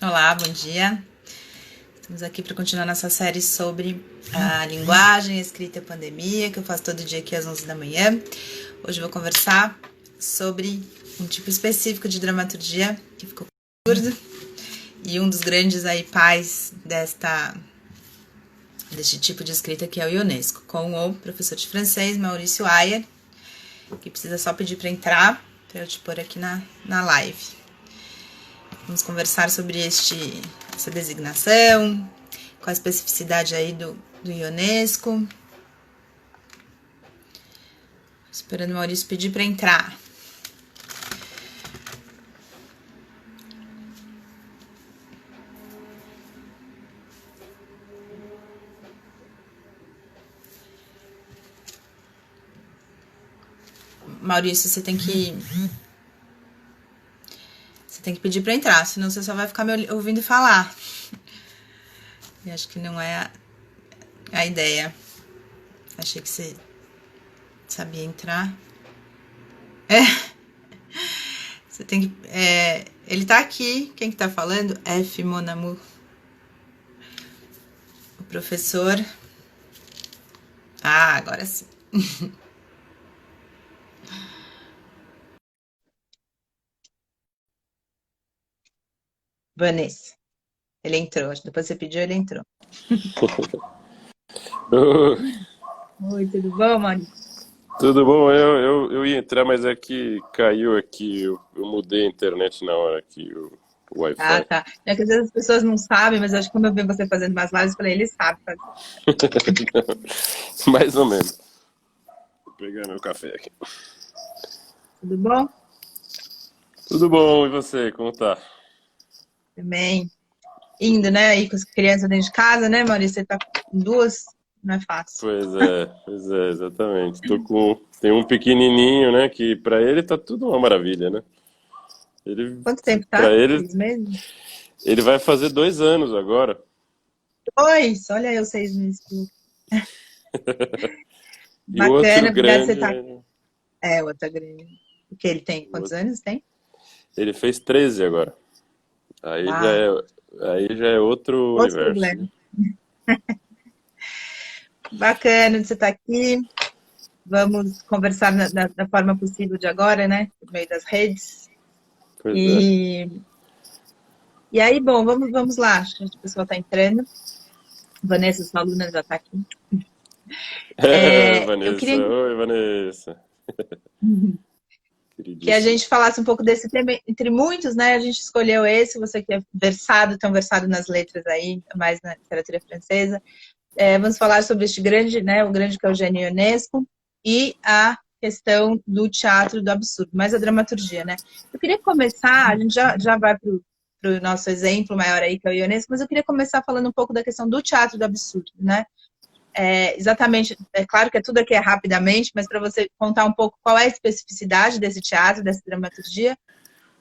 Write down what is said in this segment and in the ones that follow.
Olá, bom dia. Estamos aqui para continuar nossa série sobre a linguagem, a escrita e a pandemia, que eu faço todo dia aqui às 11 da manhã. Hoje eu vou conversar sobre um tipo específico de dramaturgia, que ficou absurdo, e um dos grandes aí pais deste tipo de escrita, que é o Ionesco, com o professor de francês, Maurício Ayer, que precisa só pedir para entrar, para eu te pôr aqui na live. Vamos conversar sobre essa designação, qual a especificidade aí do Ionesco. Esperando o Maurício pedir para entrar. Maurício, você tem que pedir para entrar, senão você só vai ficar me ouvindo falar. E acho que não é a ideia. Achei que você sabia entrar. Você tem que... ele tá aqui. Quem que tá falando? F. Monamu. O professor... Ah, agora sim. Vanessa. Ele entrou. Depois você pediu, ele entrou. Oi, tudo bom, Maurício? Tudo bom? Eu ia entrar, mas é que caiu aqui. Eu mudei a internet na hora aqui, o Ah, Wi-Fi. tá. É que às vezes as pessoas não sabem, mas acho que quando eu vi você fazendo umas lives, eu falei, ele sabe fazer. Mais ou menos. Vou pegar meu café aqui. Tudo bom? Tudo bom, e você? Como tá? Também. Indo, né, aí com as crianças dentro de casa, né, Maurício? Você tá com duas, não é fácil. Pois é, exatamente. Tem um pequenininho, né, que pra ele tá tudo uma maravilha, né? Ele, Quanto tempo para tá? ele, 6 meses? ele vai fazer 2 anos agora. Dois! Olha eu, 6 meses. E o outro Bacana, obrigada por você grande, estar. né? É, outra grande. O que ele tem? o Quantos outro- anos tem? Ele fez 13 agora. Aí já Uau! é, aí já é outro Outros universo, né? problemas. Bacana de você estar aqui. Vamos conversar da forma possível de agora, né? Por meio das redes. Pois é. E, e aí, bom, vamos lá. Acho que a pessoa está entrando. Vanessa, sua aluna já está aqui. Eu Vanessa. queria Oi, Vanessa. que a Queridíssima. gente falasse um pouco desse tema, entre muitos, né? A gente escolheu esse, você que é versado, tão versado nas letras aí, mais na literatura francesa. Vamos falar sobre este grande, né? O grande que é o Eugênio Ionesco e a questão do teatro do absurdo, mais a dramaturgia, né? Eu queria começar, a gente já vai para o nosso exemplo maior aí, que é o Ionesco, mas eu queria começar falando um pouco da questão do teatro do absurdo, né? Exatamente, é claro que tudo aqui é rapidamente, mas para você contar um pouco qual é a especificidade desse teatro, dessa dramaturgia,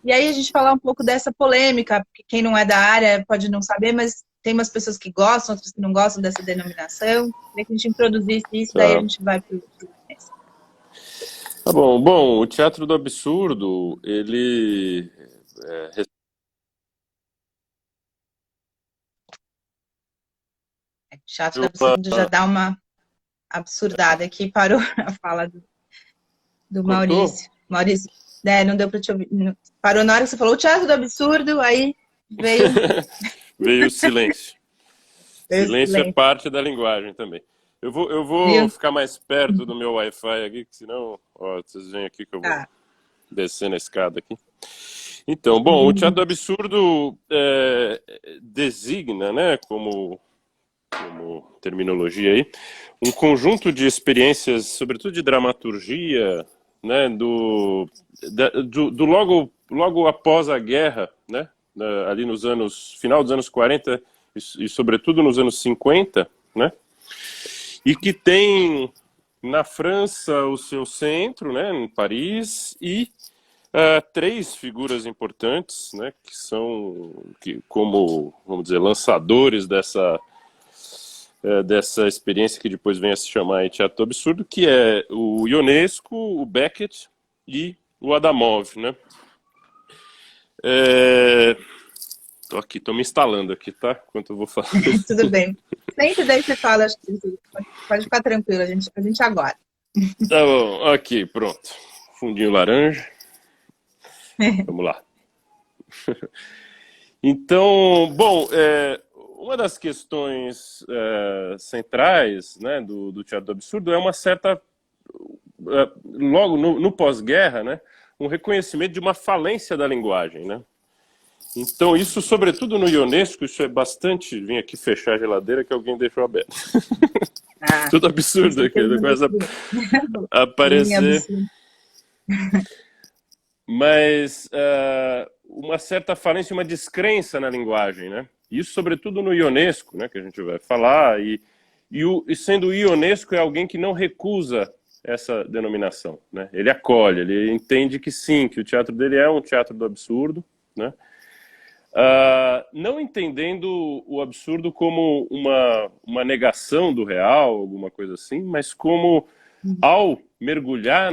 e aí a gente falar um pouco dessa polêmica, porque quem não é da área pode não saber, mas tem umas pessoas que gostam, outras que não gostam dessa denominação. Queria que a gente introduzisse isso, daí a Tá. gente vai para o... Tá bom. Bom, o teatro do absurdo, ele é, Chato do recebeu uma... absurdo já dá uma absurdada aqui, parou a fala do Cortou? Maurício. Maurício, não deu para te ouvir. Parou na hora que você falou o teatro do absurdo, aí veio, Veio o silêncio. veio o Silêncio é silêncio, parte da linguagem também. Eu vou viu? ficar mais perto do meu Wi-Fi aqui, que senão, ó, vocês veem aqui que eu vou Tá. descer na escada aqui. Então, bom, o teatro do absurdo designa, né, como terminologia aí, um conjunto de experiências, sobretudo de dramaturgia, né, do logo após a guerra, né, ali nos anos, final dos anos 40 e sobretudo nos anos 50, né, e que tem na França o seu centro, né, em Paris, e três figuras importantes, né, que são, como, vamos dizer, lançadores dessa experiência que depois vem a se chamar teatro do absurdo, que é o Ionesco, o Beckett e o Adamov, né? É, Tô aqui, tô me instalando aqui, tá? Enquanto eu vou falar. Tudo bem. Sempre daí você fala, acho que pode ficar tranquilo, a gente aguarda. Tá bom, aqui, pronto. Fundinho laranja. Vamos lá. Então, bom, uma das questões centrais, né, do teatro do absurdo é uma certa, logo no pós-guerra, né, um reconhecimento de uma falência da linguagem, né? Então, isso, sobretudo no Ionesco, isso é bastante... Vim aqui fechar a geladeira que alguém deixou aberta. Tudo absurdo aqui, começa a aparecer. Mas uma certa falência, uma descrença na linguagem, né? Isso, sobretudo no Ionesco, né, que a gente vai falar. E sendo o Ionesco é alguém que não recusa essa denominação, né? Ele acolhe, ele entende que sim, que o teatro dele é um teatro do absurdo, né? Não entendendo o absurdo como uma negação do real, alguma coisa assim, mas como, ao mergulhar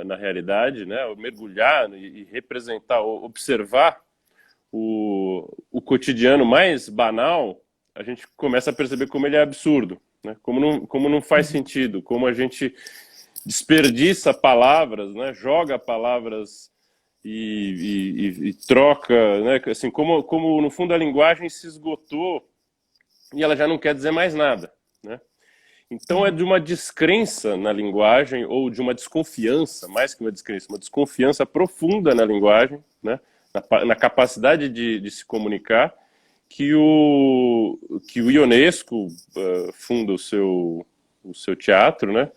na realidade, né, ao mergulhar e representar, observar o cotidiano mais banal, a gente começa a perceber como ele é absurdo, né, como não faz sentido, como a gente desperdiça palavras, né, joga palavras e troca, né? Assim, como no fundo a linguagem se esgotou e ela já não quer dizer mais nada, né? Então é de uma descrença na linguagem ou de uma desconfiança, mais que uma descrença, uma desconfiança profunda na linguagem, né? Na capacidade de se comunicar, que o Ionesco funda o seu teatro, né?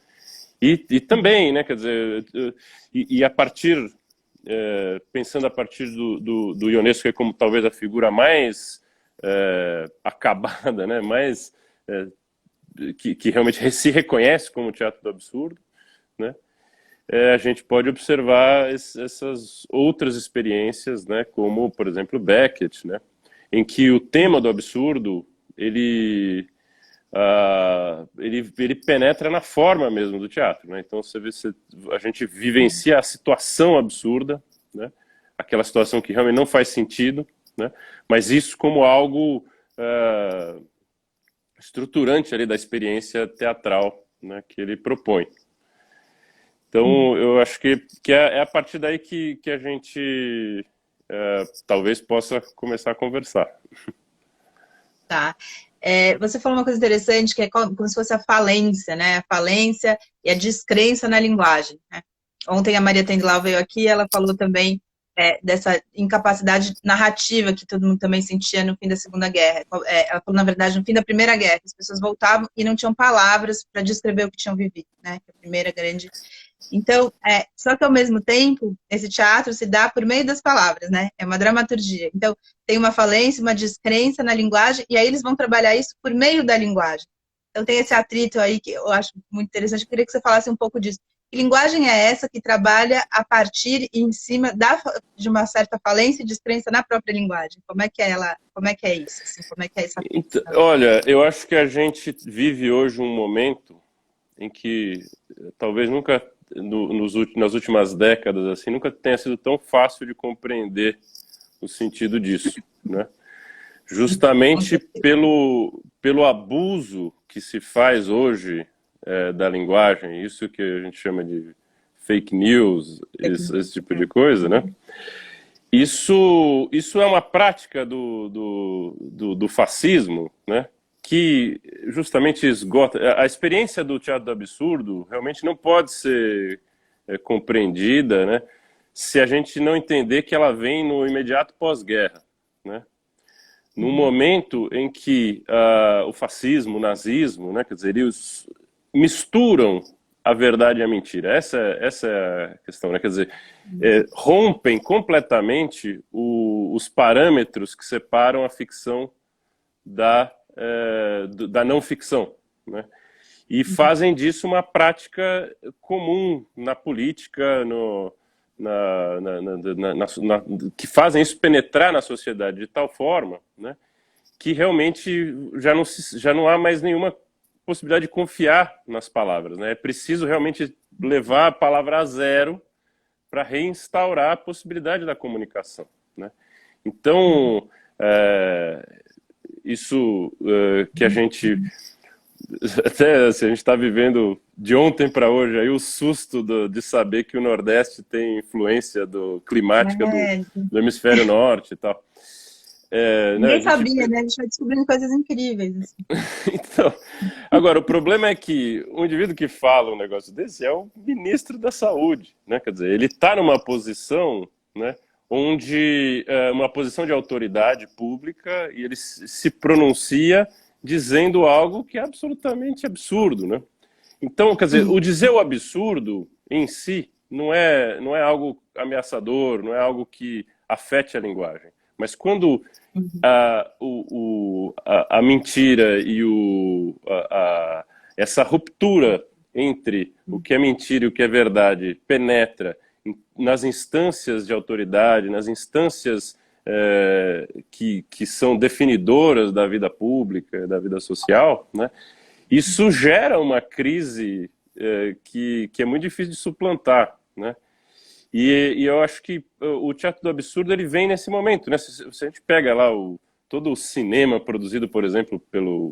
E também, né? Quer dizer, e a partir pensando a partir do Ionesco como talvez a figura mais acabada, né, mais que realmente se reconhece como teatro do absurdo, né, a gente pode observar essas outras experiências, né, como, por exemplo, Beckett, né, em que o tema do absurdo ele penetra na forma mesmo do teatro, né? Então a gente vivencia a situação absurda, né? Aquela situação que realmente não faz sentido, né? Mas isso como algo estruturante ali da experiência teatral, né? Que ele propõe. Então eu acho que é a partir daí que a gente talvez possa começar a conversar. Tá. Você falou uma coisa interessante, que é como se fosse a falência, né? A falência e a descrença na linguagem, né? Ontem a Maria Tendlau veio aqui, ela falou também dessa incapacidade narrativa que todo mundo também sentia no fim da Segunda Guerra. Ela falou, na verdade, no fim da Primeira Guerra, que as pessoas voltavam e não tinham palavras para descrever o que tinham vivido, né? A primeira grande... Então, só que ao mesmo tempo, esse teatro se dá por meio das palavras, né? É uma dramaturgia. Então, tem uma falência, uma descrença na linguagem, e aí eles vão trabalhar isso por meio da linguagem. Então, tem esse atrito aí que eu acho muito interessante. Eu queria que você falasse um pouco disso. Que linguagem é essa que trabalha a partir e em cima de uma certa falência e descrença na própria linguagem? Como é que é isso? Assim, como é que é essa então, olha, eu acho que a gente vive hoje um momento em que talvez nunca, nas últimas décadas, assim, nunca tenha sido tão fácil de compreender o sentido disso, né? Justamente pelo abuso que se faz hoje da linguagem, isso que a gente chama de fake news, esse tipo de coisa, né? Isso é uma prática do fascismo, né? Que justamente esgota... A experiência do teatro do absurdo realmente não pode ser compreendida, né? Se a gente não entender que ela vem no imediato pós-guerra, né? Num momento em que o fascismo, o nazismo, né, quer dizer, eles misturam a verdade e a mentira. Essa é a questão, né? Quer dizer, rompem completamente os parâmetros que separam a ficção da não ficção, né? E fazem disso uma prática comum na política, que fazem isso penetrar na sociedade de tal forma, né, que realmente já não há mais nenhuma possibilidade de confiar nas palavras, né? É preciso realmente levar a palavra a zero para reinstaurar a possibilidade da comunicação, né? Então, Isso que a gente... Até assim, a gente está vivendo de ontem para hoje aí o susto de saber que o Nordeste tem influência climática É, do hemisfério norte e tal. Né, ninguém sabia, né? A gente vai descobrindo coisas incríveis, assim. então, agora, o problema é que o indivíduo que fala um negócio desse é o ministro da Saúde, né? Quer dizer, ele está numa posição, né, onde uma posição de autoridade pública e ele se pronuncia dizendo algo que é absolutamente absurdo, né? Então, quer dizer, o dizer o absurdo em si não é algo ameaçador, não é algo que afete a linguagem. Mas quando a mentira e essa ruptura entre o que é mentira e o que é verdade penetra nas instâncias de autoridade, nas instâncias que são definidoras da vida pública, da vida social, né? Isso gera uma crise que é muito difícil de suplantar, né? E eu acho que o teatro do absurdo ele vem nesse momento, né? Se a gente pega lá todo o cinema produzido, por exemplo,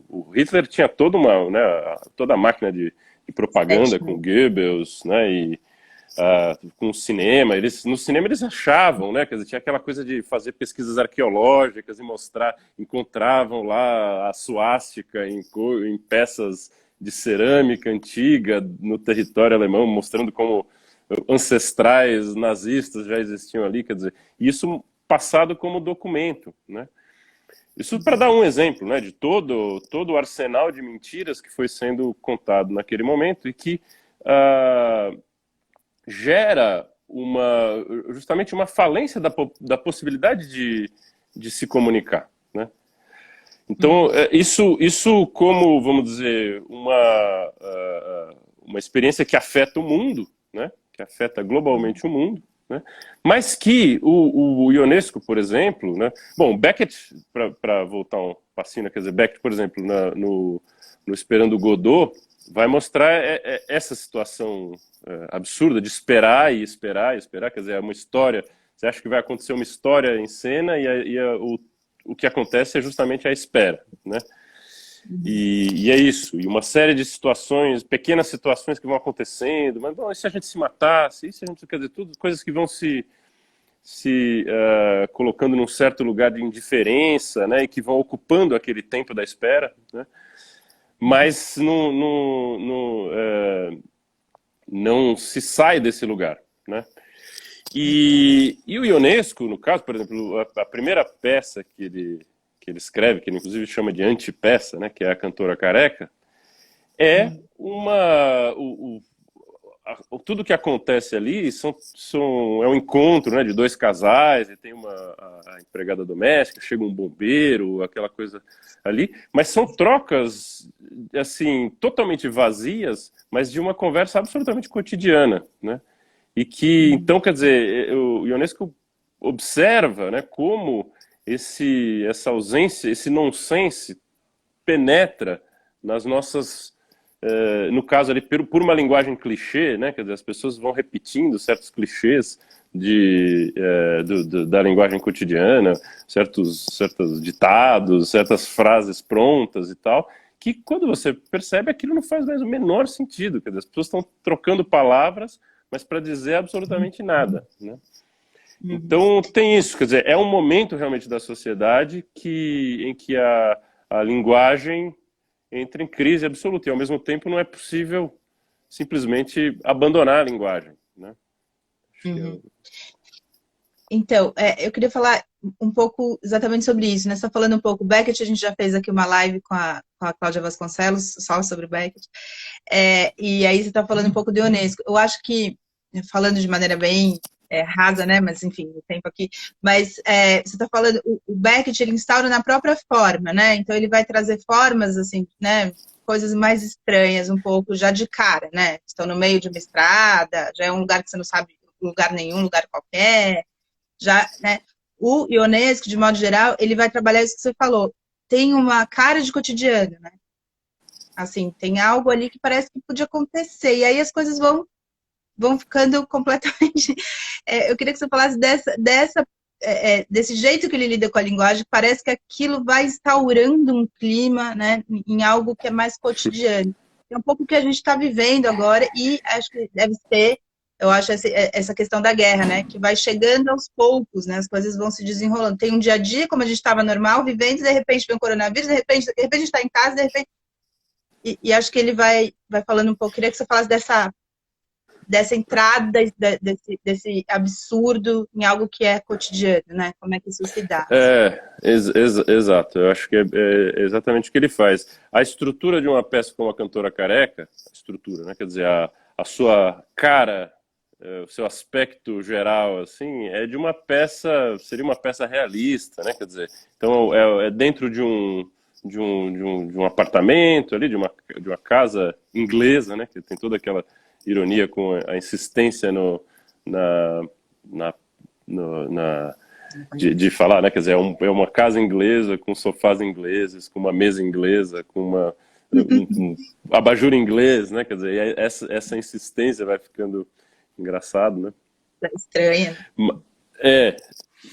o Hitler tinha toda a máquina de propaganda com Goebbels, né? E com o cinema, no cinema eles achavam, né? Quer dizer, tinha aquela coisa de fazer pesquisas arqueológicas e encontravam lá a suástica em peças de cerâmica antiga no território alemão, mostrando como ancestrais nazistas já existiam ali, quer dizer, isso passado como documento, né? Isso para dar um exemplo, né, de todo o arsenal de mentiras que foi sendo contado naquele momento e que gera justamente uma falência da possibilidade de se comunicar, né? Então, isso como, vamos dizer, uma experiência que afeta o mundo, né? Que afeta globalmente o mundo, né? Mas que o Ionesco, por exemplo, né? Bom, Beckett, para voltar um passinho, quer dizer, Beckett, por exemplo, no Esperando Godot, vai mostrar essa situação absurda de esperar e esperar e esperar, quer dizer, é uma história, você acha que vai acontecer uma história em cena o que acontece é justamente a espera, né? E é isso, e uma série de situações, pequenas situações que vão acontecendo, mas bom, e se a gente se matasse, e se a gente, quer dizer, tudo coisas que vão se colocando num certo lugar de indiferença, né, e que vão ocupando aquele tempo da espera, né? Mas não se sai desse lugar, né? E o Ionesco, no caso, por exemplo, a primeira peça que ele escreve, que ele inclusive chama de antipeça, né, que é a Cantora Careca, é tudo que acontece ali é um encontro, né, de dois casais, e tem a empregada doméstica, chega um bombeiro, aquela coisa ali, mas são trocas assim totalmente vazias, mas de uma conversa absolutamente cotidiana, né? E que então, quer dizer, o Ionesco observa, né, como essa ausência, esse nonsense penetra nas nossas, no caso ali, por uma linguagem clichê, né? Quer dizer, as pessoas vão repetindo certos clichês da linguagem cotidiana, certos ditados, certas frases prontas e tal, que quando você percebe aquilo não faz mais o menor sentido, quer dizer, as pessoas estão trocando palavras, mas para dizer absolutamente nada, né? Então tem isso, quer dizer, é um momento realmente da sociedade em que a linguagem entra em crise absoluta e ao mesmo tempo não é possível simplesmente abandonar a linguagem, né? Então, eu queria falar um pouco exatamente sobre isso, né? Você está falando um pouco Beckett, a gente já fez aqui uma live com a Cláudia Vasconcelos, só sobre Beckett, e aí você está falando um pouco do Ionesco. Eu acho que, falando de maneira bem rasa, né? Mas enfim, o tempo aqui. Mas você está falando, o Beckett ele instaura na própria forma, né? Então ele vai trazer formas assim, né? Coisas mais estranhas um pouco já de cara, né? Estão no meio de uma estrada, já é um lugar que você não sabe lugar nenhum, lugar qualquer, já, né? O Ionesco, de modo geral, ele vai trabalhar isso que você falou. Tem uma cara de cotidiano, né? Assim, tem algo ali que parece que podia acontecer. E aí as coisas vão ficando completamente... eu queria que você falasse dessa desse jeito que ele lida com a linguagem, parece que aquilo vai instaurando um clima, né, em algo que é mais cotidiano. É um pouco o que a gente está vivendo agora e acho que deve ser, eu acho, essa questão da guerra, né, que vai chegando aos poucos, né, as coisas vão se desenrolando. Tem um dia a dia, como a gente estava normal, vivendo, de repente vem o coronavírus, de repente a gente está em casa, de repente... E acho que ele vai falando um pouco, queria que você falasse dessa entrada, desse absurdo em algo que é cotidiano, né? Como é que isso se dá? Exato. Eu acho que é exatamente o que ele faz. A estrutura de uma peça como a Cantora Careca, a estrutura, né? Quer dizer, a sua cara, o seu aspecto geral, assim, é de uma peça, seria uma peça realista, né? Quer dizer, então é dentro de um apartamento ali, de uma casa inglesa, né? Que tem toda aquela ironia com a insistência de falar, né? Quer dizer, é uma casa inglesa com sofás ingleses, com uma mesa inglesa, com um abajur inglês, né? Quer dizer, e essa insistência vai ficando engraçado, né? Estranha.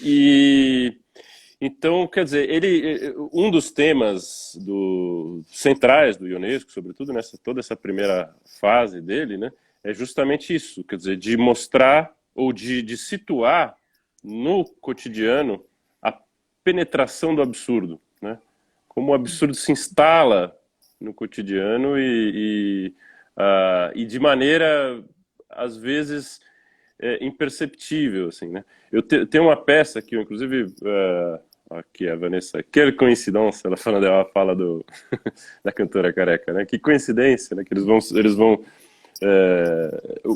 E então, quer dizer, um dos temas centrais do Ionesco, sobretudo toda essa primeira fase dele, né, é justamente isso, quer dizer, de mostrar ou de situar no cotidiano a penetração do absurdo, né? Como o absurdo se instala no cotidiano e de maneira, às vezes, imperceptível, assim, né? Eu tenho uma peça que eu, inclusive, aqui a Vanessa, que coincidência, ela fala da Cantora Careca, né? Que coincidência, né? Que eles vão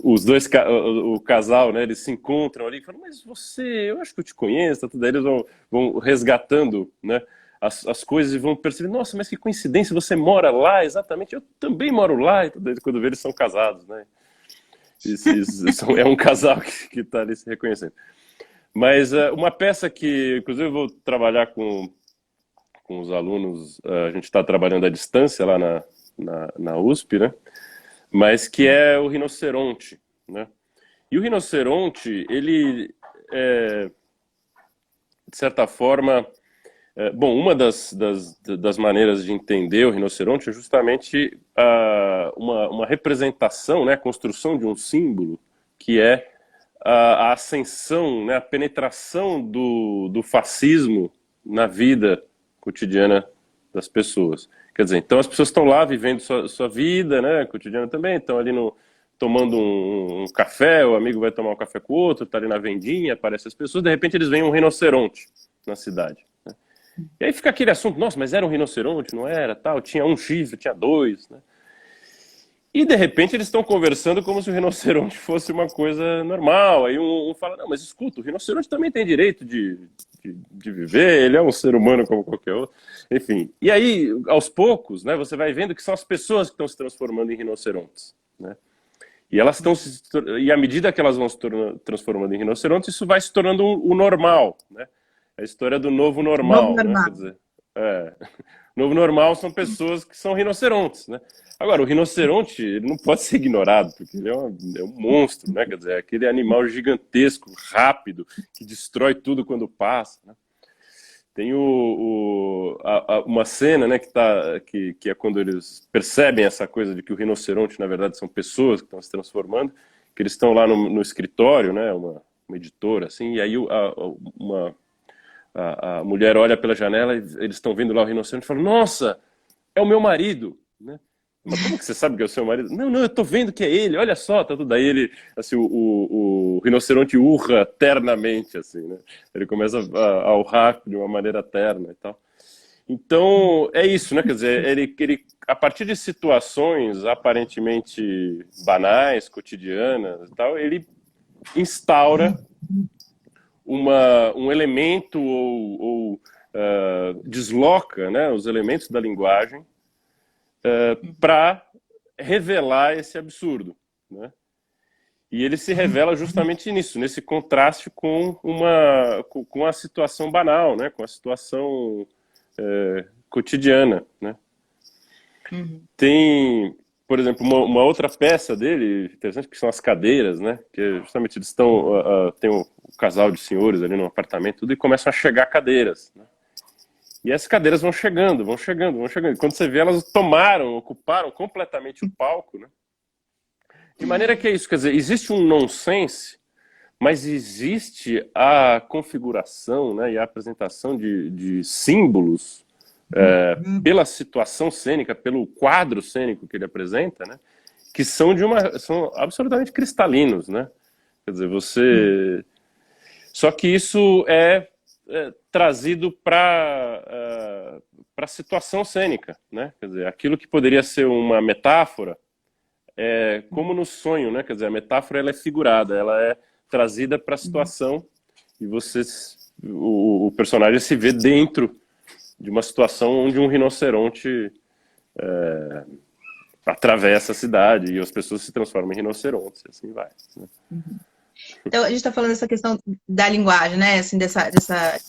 os dois, o casal, né? Eles se encontram ali e falam, mas eu acho que eu te conheço, tudo. Aí eles vão resgatando, né? As coisas e vão perceber, nossa, mas que coincidência, você mora lá, exatamente, eu também moro lá, e tudo. Quando vê, eles são casados, né? É um casal que está ali se reconhecendo. Mas uma peça que, inclusive, eu vou trabalhar com os alunos, a gente está trabalhando à distância lá na USP, né? Mas que é o rinoceronte, né? E o rinoceronte, ele, de certa forma... bom, uma das maneiras de entender o rinoceronte é justamente uma representação, né? A construção de um símbolo que é a ascensão, né, a penetração do fascismo na vida cotidiana das pessoas. Quer dizer, então as pessoas estão lá vivendo sua vida, né, cotidiana também, estão ali tomando um café, o amigo vai tomar um café com o outro, está ali na vendinha, aparecem as pessoas, de repente eles veem um rinoceronte na cidade, né? E aí fica aquele assunto, nossa, mas era um rinoceronte, não era, tal, tinha um chifre, tinha dois, né? E, de repente, eles estão conversando como se o rinoceronte fosse uma coisa normal. Aí um fala, não, mas escuta, o rinoceronte também tem direito de viver, ele é um ser humano como qualquer outro. Enfim, e aí, aos poucos, né, você vai vendo que são as pessoas que estão se transformando em rinocerontes, né? E à medida que elas vão se transformando em rinocerontes, isso vai se tornando o normal, né? A história do novo normal, né? Quer dizer, novo normal são pessoas que são rinocerontes, né? Agora, o rinoceronte, ele não pode ser ignorado, porque ele é um monstro, né? Quer dizer, é aquele animal gigantesco, rápido, que destrói tudo quando passa, né? Tem uma cena, né, que é quando eles percebem essa coisa de que o rinoceronte, na verdade, são pessoas que estão se transformando, que eles estão lá no escritório, né, uma editora, assim, e aí a mulher olha pela janela e eles estão vendo lá o rinoceronte e falam, nossa, é o meu marido, né? Mas como que você sabe que é o seu marido? Não, eu tô vendo que é ele, olha só, tá tudo. Daí ele, assim, o rinoceronte urra ternamente, assim, né? Ele começa a urrar de uma maneira terna e tal. Então, é isso, né? Quer dizer, ele a partir de situações aparentemente banais, cotidianas e tal, ele instaura um elemento ou desloca, né, os elementos da linguagem para revelar esse absurdo, né? E ele se revela justamente nisso, nesse contraste com a situação banal, né? Com a situação cotidiana, né? Tem, por exemplo, uma outra peça dele, interessante, que são as cadeiras, né? Que justamente eles estão, tem um casal de senhores ali no apartamento, tudo, e começam a chegar cadeiras, né? E essas cadeiras vão chegando, vão chegando, vão chegando. E quando você vê, elas ocuparam completamente o palco, né? De maneira que é isso, quer dizer, existe um nonsense, mas existe a configuração, né, e a apresentação de símbolos pela situação cênica, pelo quadro cênico que ele apresenta, né, que são são absolutamente cristalinos, né? Quer dizer, só que isso é trazido para a situação cênica, né? Quer dizer, aquilo que poderia ser uma metáfora, como no sonho, né? Quer dizer, a metáfora ela é figurada, ela é trazida para a situação e o personagem se vê dentro de uma situação onde um rinoceronte atravessa a cidade e as pessoas se transformam em rinocerontes, e assim vai, né? Então, a gente está falando dessa questão da linguagem, né? Assim, dessa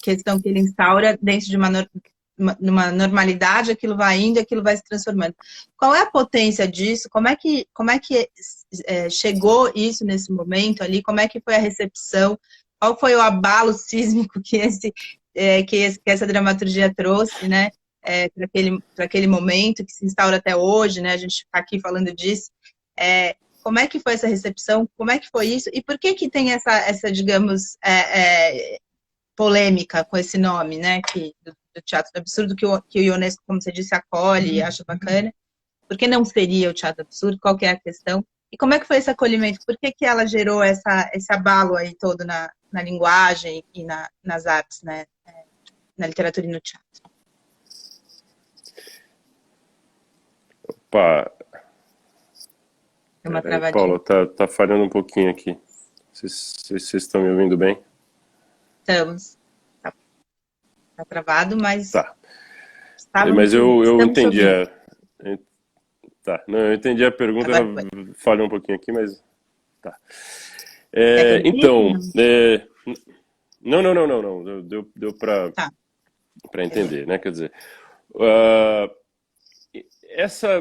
questão que ele instaura dentro de uma normalidade, aquilo vai indo, aquilo vai se transformando. Qual é a potência disso? Como é que chegou isso nesse momento ali? Como é que foi a recepção? Qual foi o abalo sísmico que essa dramaturgia trouxe, né? Para aquele momento que se instaura até hoje, né? A gente está aqui falando disso. Como é que foi essa recepção? Como é que foi isso? E por que tem essa digamos, polêmica com esse nome, né? Do Teatro do Absurdo, que o Ionesco, como você disse, acolhe e acha bacana. Por que não seria o Teatro do Absurdo? Qual que é a questão? E como é que foi esse acolhimento? Por que ela gerou esse abalo aí todo na linguagem e nas artes, né? Na literatura e no teatro? Opa! Uma travadinha. Paulo, tá falhando um pouquinho aqui. Vocês estão me ouvindo bem? Estamos. Tá travado, mas... Tá. Mas eu entendi Tá. Não, eu entendi a pergunta, ela falhou um pouquinho aqui, mas... Tá. Então... Não. Deu para entender, né? Quer dizer...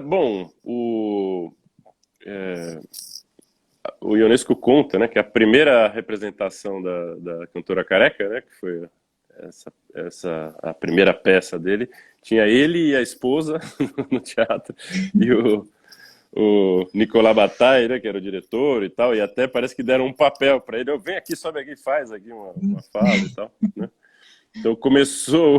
Bom, o Ionesco conta, né, que a primeira representação da Cantora Careca, né, que foi a primeira peça dele, tinha ele e a esposa no teatro, e o Nicolas Bataille, né, que era o diretor e tal, e até parece que deram um papel para ele, vem aqui, sobe aqui, faz aqui uma fala e tal, né? Então começou,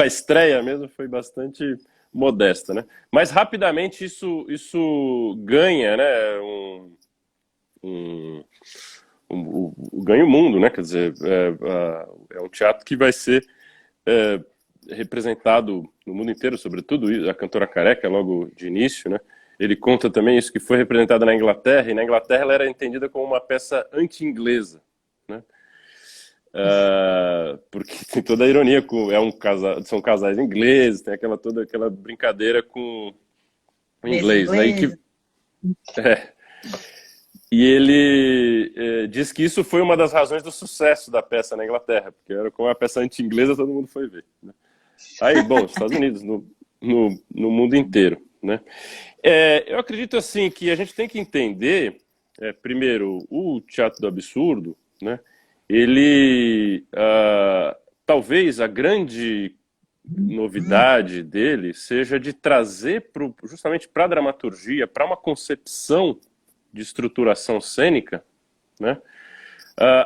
a estreia mesmo foi bastante modesta, né? Mas rapidamente isso ganha, né, ganha o mundo, né? Quer dizer, é um teatro que vai ser representado no mundo inteiro, sobretudo a Cantora Careca, logo de início, né? Ele conta também isso, que foi representada na Inglaterra, e na Inglaterra ela era entendida como uma peça anti-inglesa, né? Porque tem toda a ironia, são casais ingleses, tem toda aquela brincadeira com o inglês, né? E ele diz que isso foi uma das razões do sucesso da peça na Inglaterra, porque era como a peça anti-inglesa, todo mundo foi ver, né? Aí, bom, Estados Unidos, no mundo inteiro, né? Eu acredito assim que a gente tem que entender, primeiro, o Teatro do Absurdo, né? Ele, talvez a grande novidade dele seja de trazer justamente para a dramaturgia, para uma concepção de estruturação cênica, né?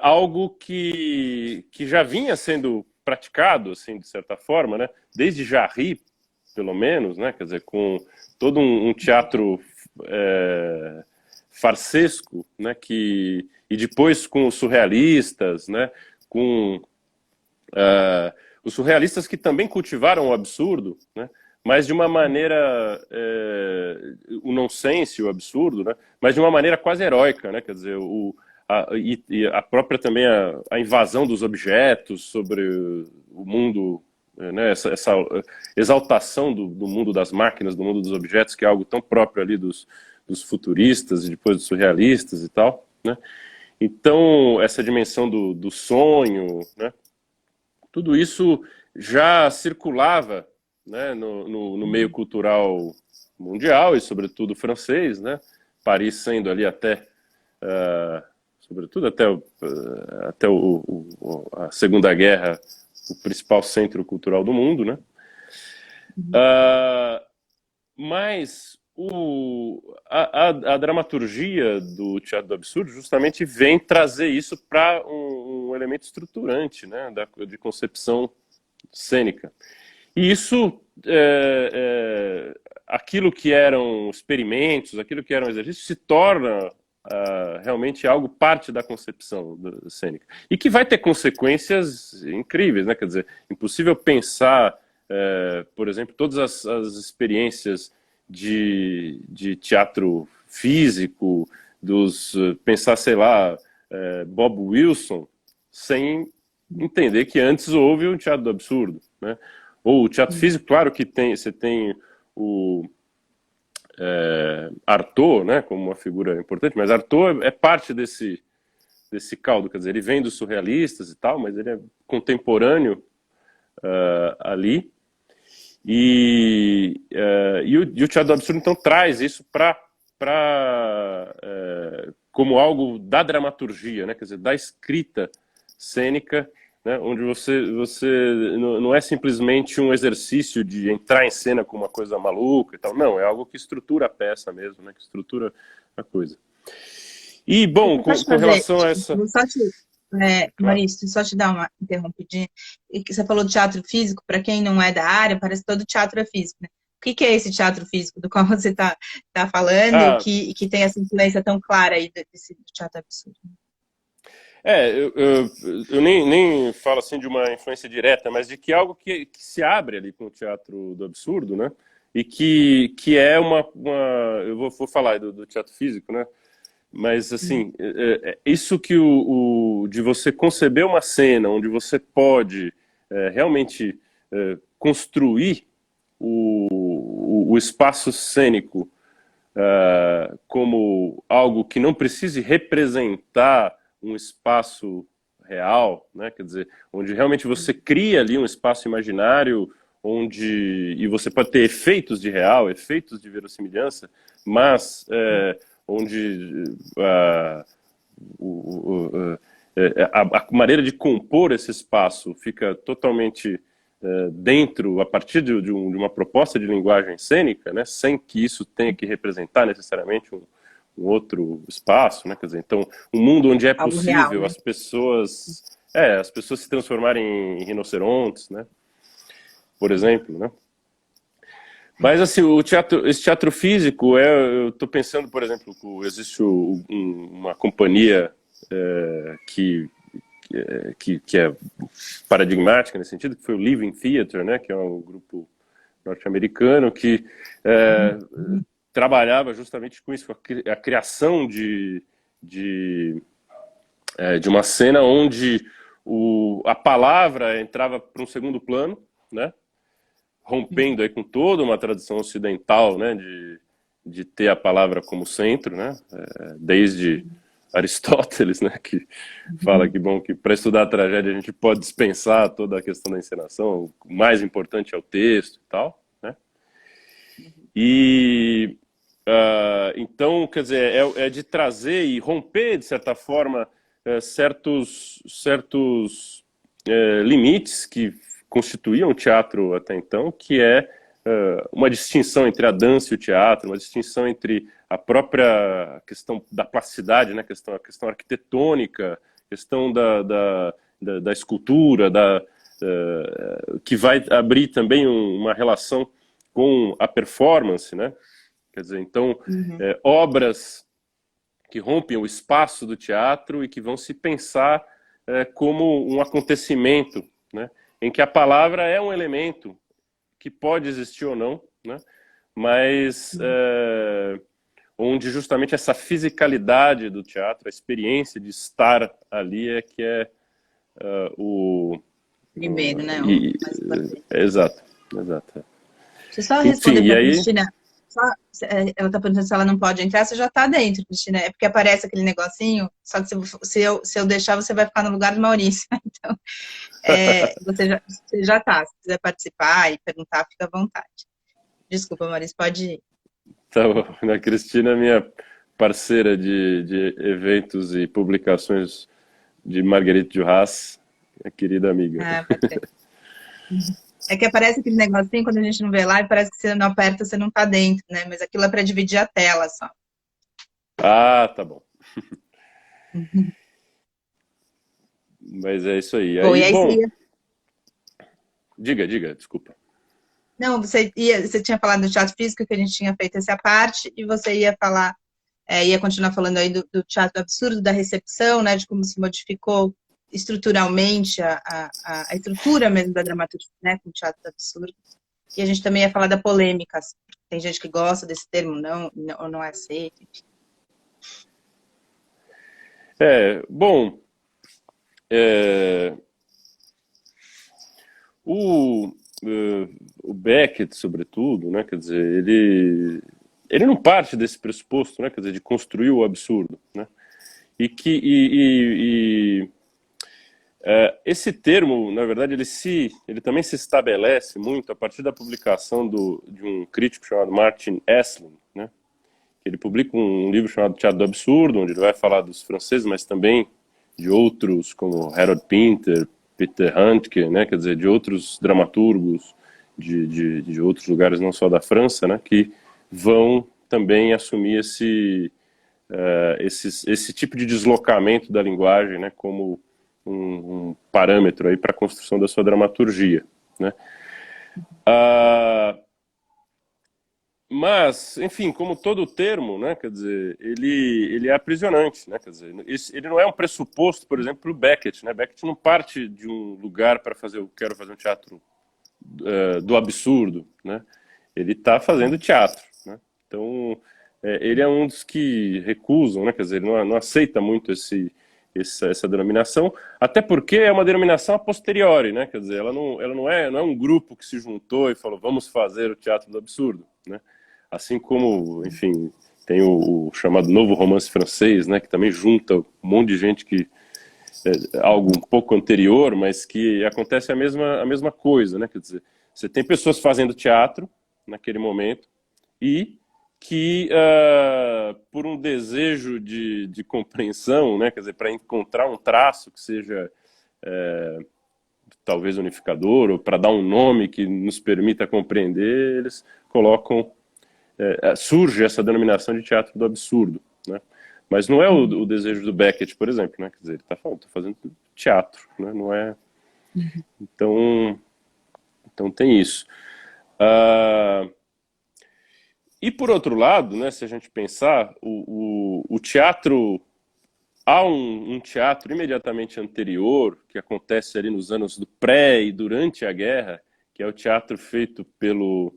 Algo que já vinha sendo praticado, assim, de certa forma, né? Desde Jarry, pelo menos, né? Quer dizer, com todo um teatro farsesco, né? E depois com os surrealistas, né? Com os surrealistas que também cultivaram o absurdo, né? Mas de uma maneira, o nonsense, o absurdo, né? Mas de uma maneira quase heróica, né? Quer dizer, e a própria também a invasão dos objetos sobre o mundo, né? Essa exaltação do mundo das máquinas, do mundo dos objetos, que é algo tão próprio ali dos futuristas e depois dos surrealistas e tal, né? Então, essa dimensão do sonho, né? Tudo isso já circulava, né, no meio cultural mundial e, sobretudo, francês, né? Paris sendo ali até, sobretudo até a Segunda Guerra, o principal centro cultural do mundo, né? Mas a dramaturgia do teatro do absurdo justamente vem trazer isso para um elemento estruturante, né, de concepção cênica. E isso, aquilo que eram experimentos, aquilo que eram exercícios, se torna realmente algo parte da concepção cênica. E que vai ter consequências incríveis, né? Quer dizer, impossível pensar, por exemplo, todas as experiências de teatro físico, pensar, sei lá, Bob Wilson, sem entender que antes houve um teatro do absurdo, né? Ou o teatro físico, claro que você tem o Artaud, né, como uma figura importante, mas Artaud é parte desse caldo, quer dizer, ele vem dos surrealistas e tal, mas ele é contemporâneo ali, e o teatro do absurdo então traz isso como algo da dramaturgia, né, quer dizer, da escrita cênica, né, onde você não é simplesmente um exercício de entrar em cena com uma coisa maluca e tal, não, é algo que estrutura a peça mesmo, né, que estrutura a coisa. E, bom, com relação a essa... Maurício, só te dar uma interrompidinha. Você falou de teatro físico, para quem não é da área, parece que todo teatro é físico, né? O que é esse teatro físico do qual você está falando, que tem essa influência tão clara aí desse teatro absurdo? Eu nem falo assim de uma influência direta, mas de que algo que se abre ali com o teatro do absurdo, né? E que é eu vou falar do teatro físico, né? Mas, assim, isso que de você conceber uma cena onde você pode realmente construir o espaço cênico como algo que não precise representar um espaço real, né? Quer dizer, onde realmente você cria ali um espaço imaginário e você pode ter efeitos de real, efeitos de verossimilhança, mas onde a maneira de compor esse espaço fica totalmente dentro, a partir de uma proposta de linguagem cênica, né, sem que isso tenha que representar necessariamente um outro espaço, né, quer dizer, então, um mundo onde é possível real, né? as pessoas se transformarem em rinocerontes, né, por exemplo, né. Mas, assim, esse teatro físico, eu estou pensando, por exemplo, que existe uma companhia que é paradigmática nesse sentido, que foi o Living Theatre, né, que é um grupo norte-americano que trabalhava justamente com isso, com a criação de uma cena onde a palavra entrava para um segundo plano, né, rompendo aí com toda uma tradição ocidental, né, de ter a palavra como centro, né, desde Aristóteles, né, que fala que para estudar a tragédia a gente pode dispensar toda a questão da encenação, o mais importante é o texto e tal, né, e então, quer dizer, é de trazer e romper, de certa forma, certos limites que constituíam o teatro até então, que é uma distinção entre a dança e o teatro, uma distinção entre a própria questão da plasticidade, né, a questão arquitetônica, a questão da escultura, que vai abrir também uma relação com a performance, né? Quer dizer, então, obras que rompem o espaço do teatro e que vão se pensar como um acontecimento, né, em que a palavra é um elemento que pode existir ou não, né, mas onde justamente essa fisicalidade do teatro, a experiência de estar ali o... Primeiro, né? Exato. Deixa eu só responder para a Cristina. Ela está perguntando se ela não pode entrar, você já está dentro, Cristina. É porque aparece aquele negocinho, só que se eu deixar, você vai ficar no lugar do Maurício. Então, você já está. Se quiser participar e perguntar, fica à vontade. Desculpa, Maurício, pode ir. Tá bom. A Cristina é minha parceira de eventos e publicações de Marguerite Duras, a querida amiga. Ah, perfeito. É que aparece aquele negocinho quando a gente não vê lá e parece que você não aperta, você não tá dentro, né? Mas aquilo é para dividir a tela só. Ah, tá bom. Mas é isso aí. Bom, Aí, e aí você bom, ia. diga, desculpa. Não, você tinha falado do teatro físico, que a gente tinha feito essa parte, e você ia falar, ia continuar falando aí do teatro absurdo, da recepção, né? De como se modificou estruturalmente a estrutura mesmo da dramaturgia, né? Com o teatro absurdo. E a gente também ia falar da polêmica. Tem gente que gosta desse termo, ou não aceita. Bom, é, o, o Beckett, sobretudo, né, quer dizer, ele não parte desse pressuposto, né, quer dizer, de construir o absurdo, né, e que esse termo, na verdade, ele também se estabelece muito a partir da publicação de um crítico chamado Martin Esslin, né, que ele publica um livro chamado Teatro do Absurdo, onde ele vai falar dos franceses, mas também de outros, como Harold Pinter, Peter Handke, né, quer dizer, de outros dramaturgos de outros lugares, não só da França, né, que vão também assumir esse tipo de deslocamento da linguagem, né, como um parâmetro aí para a construção da sua dramaturgia, né. Mas, enfim, como todo termo, né, quer dizer, ele é aprisionante, né, quer dizer, ele não é um pressuposto, por exemplo, para o Beckett, né, Beckett não parte de um lugar para fazer, eu quero fazer um teatro do absurdo, né, ele está fazendo teatro, né, então ele é um dos que recusam, né, quer dizer, ele não aceita muito essa denominação, até porque é uma denominação a posteriori, né, quer dizer, ela não é um grupo que se juntou e falou, vamos fazer o teatro do absurdo, né. Assim como, enfim, tem o chamado novo romance francês, né, que também junta um monte de gente que algo um pouco anterior, mas que acontece a mesma coisa, né? Quer dizer, você tem pessoas fazendo teatro naquele momento e que por um desejo de compreensão, né? Quer dizer, para encontrar um traço que seja talvez unificador ou para dar um nome que nos permita compreender, eles colocam surge essa denominação de teatro do absurdo, né? Mas não é o desejo do Beckett, por exemplo, né? Quer dizer, ele está falando, tô fazendo teatro, né? Não é. Então tem isso. E por outro lado, né? Se a gente pensar, o teatro há um teatro imediatamente anterior que acontece ali nos anos do pré e durante a guerra, que é o teatro feito pelo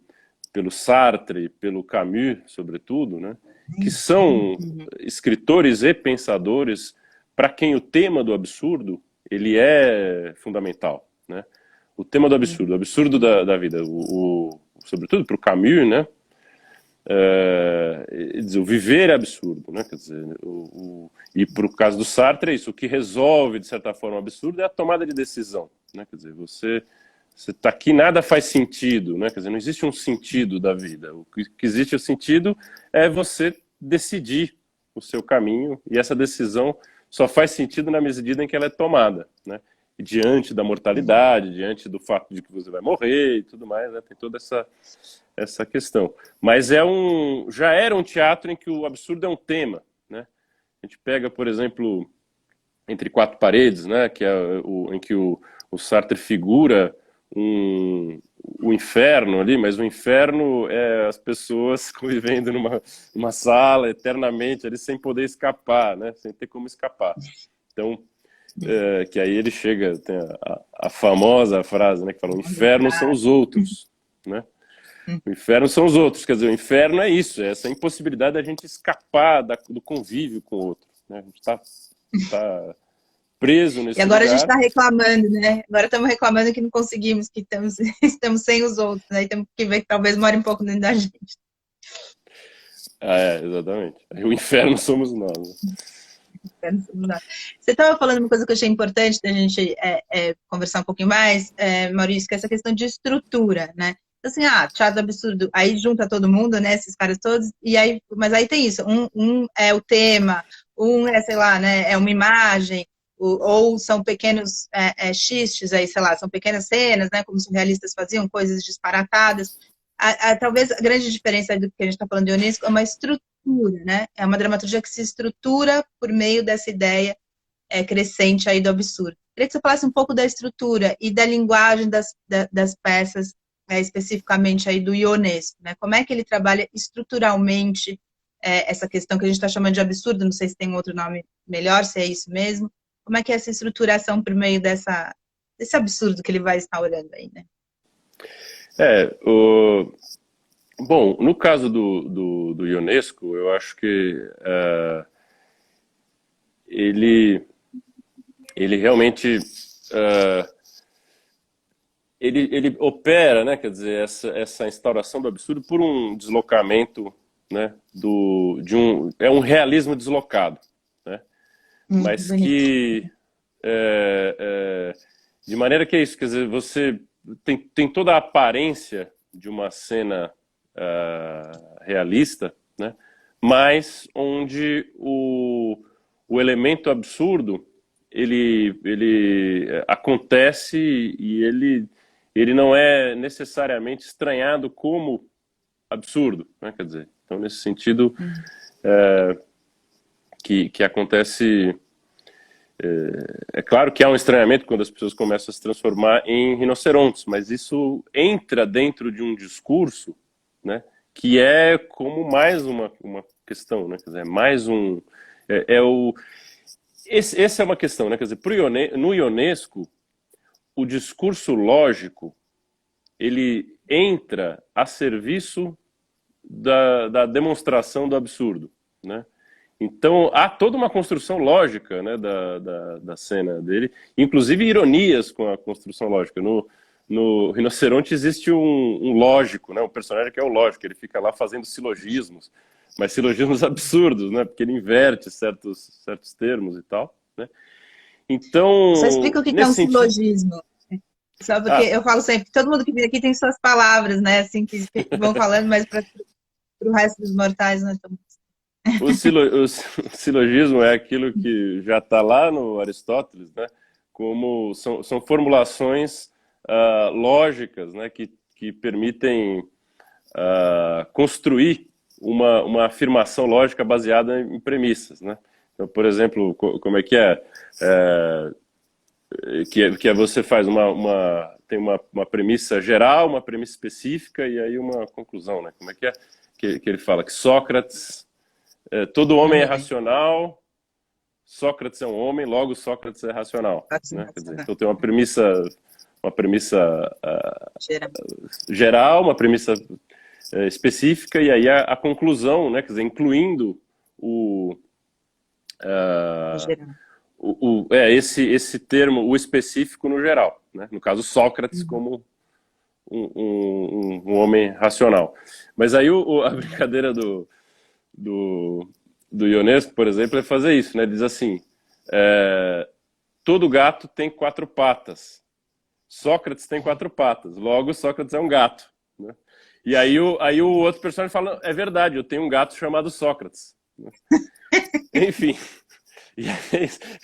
Sartre, pelo Camus, sobretudo, né, que são escritores e pensadores para quem o tema do absurdo ele é fundamental, né? O tema do absurdo, o absurdo da vida, sobretudo para o Camus, né? O viver é absurdo, né? Quer dizer, e para o caso do Sartre é isso, o que resolve de certa forma o absurdo é a tomada de decisão, né? Quer dizer, você está aqui, nada faz sentido, né? Quer dizer, não existe um sentido da vida. O que existe o sentido é você decidir o seu caminho, e essa decisão só faz sentido na medida em que ela é tomada, né? E diante da mortalidade, diante do fato de que você vai morrer e tudo mais, né? Tem toda essa questão. Mas já era um teatro em que o absurdo é um tema, né? A gente pega, por exemplo, Entre Quatro Paredes, né? Que é em que o Sartre figura o inferno ali, mas o inferno é as pessoas convivendo numa sala eternamente ali sem poder escapar, né? Sem ter como escapar. Então, que aí ele chega, tem a famosa frase, né, que fala, o inferno são os outros, né? O inferno são os outros, quer dizer, o inferno é isso, é essa impossibilidade da gente escapar do convívio com o outro, né? A gente tá preso nesse E agora lugar. A gente está reclamando, né? Agora estamos reclamando que não conseguimos, que estamos sem os outros, né? E temos que ver que talvez more um pouco dentro da gente. Exatamente. O inferno somos nós. Né? Você estava falando uma coisa que eu achei importante da gente conversar um pouquinho mais, Maurício, que é essa questão de estrutura, né? assim, teatro do absurdo, aí junta todo mundo, né, esses caras todos, e aí, mas aí tem isso, um é o tema, um é, sei lá, né, é uma imagem, ou são pequenos xistes aí, sei lá, são pequenas cenas, né, como os surrealistas faziam, coisas disparatadas. Talvez a grande diferença do que a gente está falando de Ionesco é uma estrutura, né, é uma dramaturgia que se estrutura por meio dessa ideia crescente aí do absurdo. Queria que você falasse um pouco da estrutura e da linguagem das peças, especificamente aí do Ionesco, né? Como é que ele trabalha estruturalmente essa questão que a gente está chamando de absurdo, não sei se tem um outro nome melhor, se é isso mesmo. Como é que é essa estruturação por meio desse absurdo que ele vai instaurando aí, né? Bom, no caso do Ionesco, eu acho que ele realmente ele opera, né, quer dizer, essa instauração do absurdo por um deslocamento, né, é um realismo deslocado, né, mas que de maneira que é isso, quer dizer, você tem toda a aparência de uma cena realista, né, mas onde o elemento absurdo ele acontece e ele não é necessariamente estranhado como absurdo, né? Quer dizer, então nesse sentido que acontece, é claro que há um estranhamento quando as pessoas começam a se transformar em rinocerontes, mas isso entra dentro de um discurso, né? Que é como mais uma questão, né? Quer dizer, mais um essa é uma questão, né? Quer dizer, no Ionesco, o discurso lógico ele entra a serviço da demonstração do absurdo, né? Então há toda uma construção lógica, né, da cena dele, inclusive ironias com a construção lógica. No Rinoceronte existe um lógico, né, um personagem que é o lógico, ele fica lá fazendo silogismos, mas silogismos absurdos, né, porque ele inverte certos termos e tal, né? Então, só explica o que é um silogismo. Só porque eu falo sempre, todo mundo que vem aqui tem suas palavras, né, assim, que vão falando, mas para o resto dos mortais não estamos. O silogismo é aquilo que já está lá no Aristóteles, né? Como são formulações lógicas, né? Que permitem construir uma afirmação lógica baseada em premissas, né? Então, por exemplo, como é que é? Que você faz tem uma premissa geral, uma premissa específica e aí uma conclusão, né? Como é que é? Que ele fala que Sócrates, todo homem é racional, Sócrates é um homem, logo Sócrates é racional, né? Quer dizer, então tem uma premissa geral, uma premissa específica e aí a conclusão, né? Quer dizer, incluindo esse termo, o específico no geral, né? No caso Sócrates como um homem racional. Mas aí a brincadeira do Ionesco, por exemplo, é fazer isso, né? Diz assim, todo gato tem 4 patas. Sócrates tem 4 patas, logo Sócrates é um gato, né? E aí o outro personagem fala, é verdade, eu tenho um gato chamado Sócrates, né? Enfim,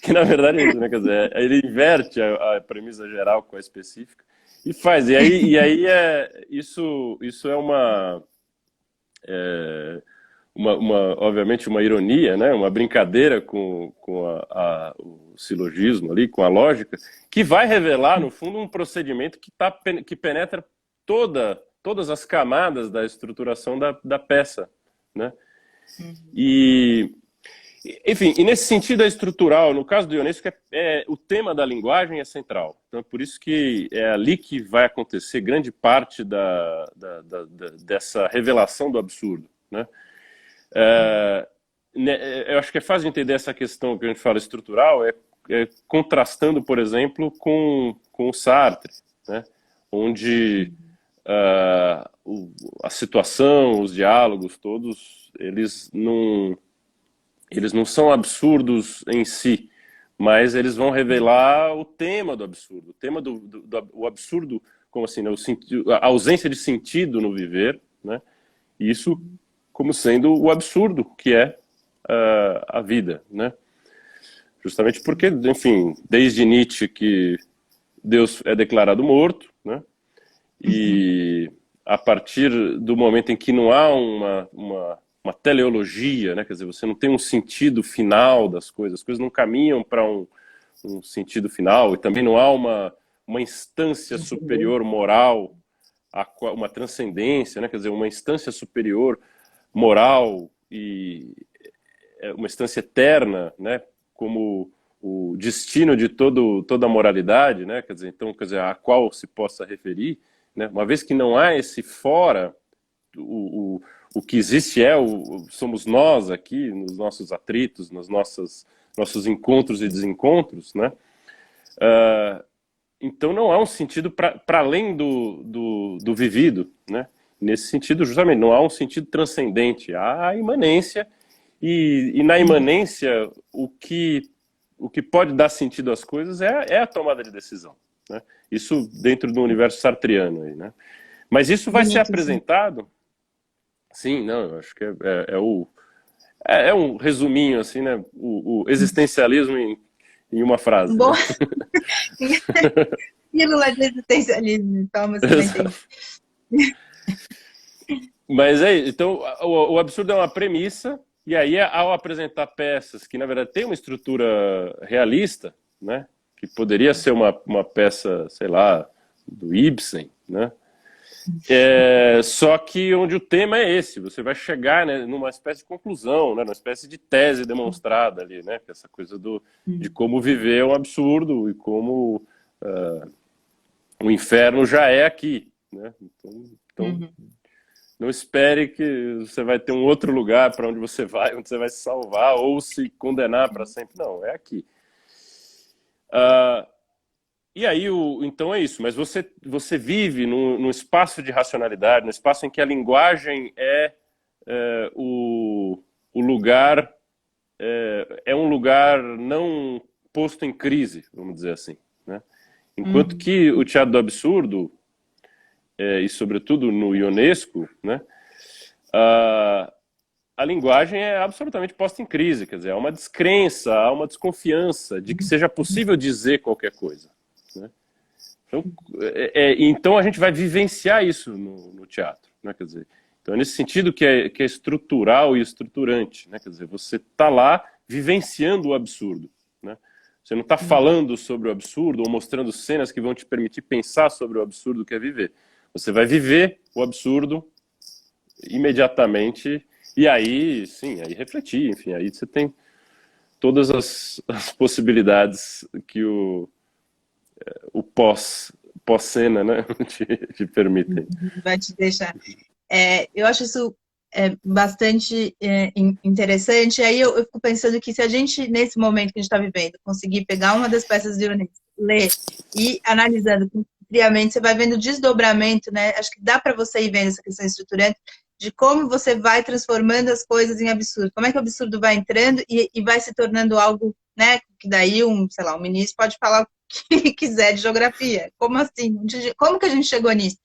que na verdade é isso, né? Quer dizer, ele inverte a premissa geral com a específica e faz, e aí isso é obviamente uma ironia, né? Uma brincadeira com o silogismo ali, com a lógica, que vai revelar, no fundo, um procedimento que penetra todas as camadas da estruturação da peça, né? Enfim, e nesse sentido estrutural, no caso do Ionesco, o tema da linguagem é central. Então é por isso que é ali que vai acontecer grande parte dessa revelação do absurdo, né? Eu acho que é fácil de entender essa questão que a gente fala estrutural, contrastando, por exemplo, com o Sartre, né? Onde a situação, os diálogos, todos, eles não são absurdos em si, mas eles vão revelar o tema do absurdo, o tema o absurdo como assim, né, a ausência de sentido no viver, né? Isso como sendo o absurdo que é a vida, né? Justamente porque, enfim, desde Nietzsche que Deus é declarado morto, né? E a partir do momento em que não há uma teleologia, né? Quer dizer, você não tem um sentido final das coisas, as coisas não caminham para um sentido final, e também não há uma instância superior moral, uma transcendência, né? Quer dizer, uma instância superior moral e uma instância eterna, né? Como o destino de toda a moralidade, né? Quer dizer, então, quer dizer, a qual se possa referir, né? Uma vez que não há esse fora, o que existe somos nós aqui, nos nossos atritos, nos nossos encontros e desencontros, né? Então não há um sentido para além do vivido, né? Nesse sentido, justamente, não há um sentido transcendente, há a imanência, e na imanência o que pode dar sentido às coisas é a tomada de decisão, né? Isso dentro do universo sartreano aí, né? Mas isso vai ser apresentado, sim, não, eu acho que é um resuminho assim, né? O existencialismo em uma frase. Bom, né? pílula de existencialismo, então você vai entender. Mas então o absurdo é uma premissa, e aí ao apresentar peças que na verdade tem uma estrutura realista, né? Que poderia ser uma peça, sei lá, do Ibsen, né? Só que onde o tema é esse, você vai chegar, né, numa espécie de conclusão, né, numa espécie de tese demonstrada ali, né, essa coisa de como viver é um absurdo e como o inferno já é aqui, né? Então não espere que você vai ter um outro lugar para onde você vai se salvar ou se condenar para sempre. Não, é aqui. E aí, então é isso, mas você vive num espaço de racionalidade, num espaço em que a linguagem o lugar, é um lugar não posto em crise, vamos dizer assim, né? Enquanto que o teatro do absurdo, e sobretudo no ionesco, né, a linguagem é absolutamente posta em crise, quer dizer, há uma descrença, há uma desconfiança de que seja possível dizer qualquer coisa, né? Então a gente vai vivenciar isso no teatro, né? Quer dizer, então é nesse sentido que é estrutural e estruturante, né? Quer dizer, você está lá vivenciando o absurdo, né? Você não está falando sobre o absurdo ou mostrando cenas que vão te permitir pensar sobre o absurdo que é viver. Você vai viver o absurdo imediatamente e aí, sim, aí refletir, enfim, aí você tem todas as possibilidades que o pós-cena, né, te permitem. Vai te deixar. Eu acho isso bastante interessante. Aí eu fico pensando que se a gente, nesse momento que a gente está vivendo, conseguir pegar uma das peças de Ionesco, ler e analisando friamente, você vai vendo o desdobramento, né? Acho que dá para você ir vendo essa questão estruturante de como você vai transformando as coisas em absurdo. Como é que o absurdo vai entrando e vai se tornando algo, né? Que daí sei lá, um ministro pode falar o que quiser de geografia. Como assim? Como que a gente chegou nisso?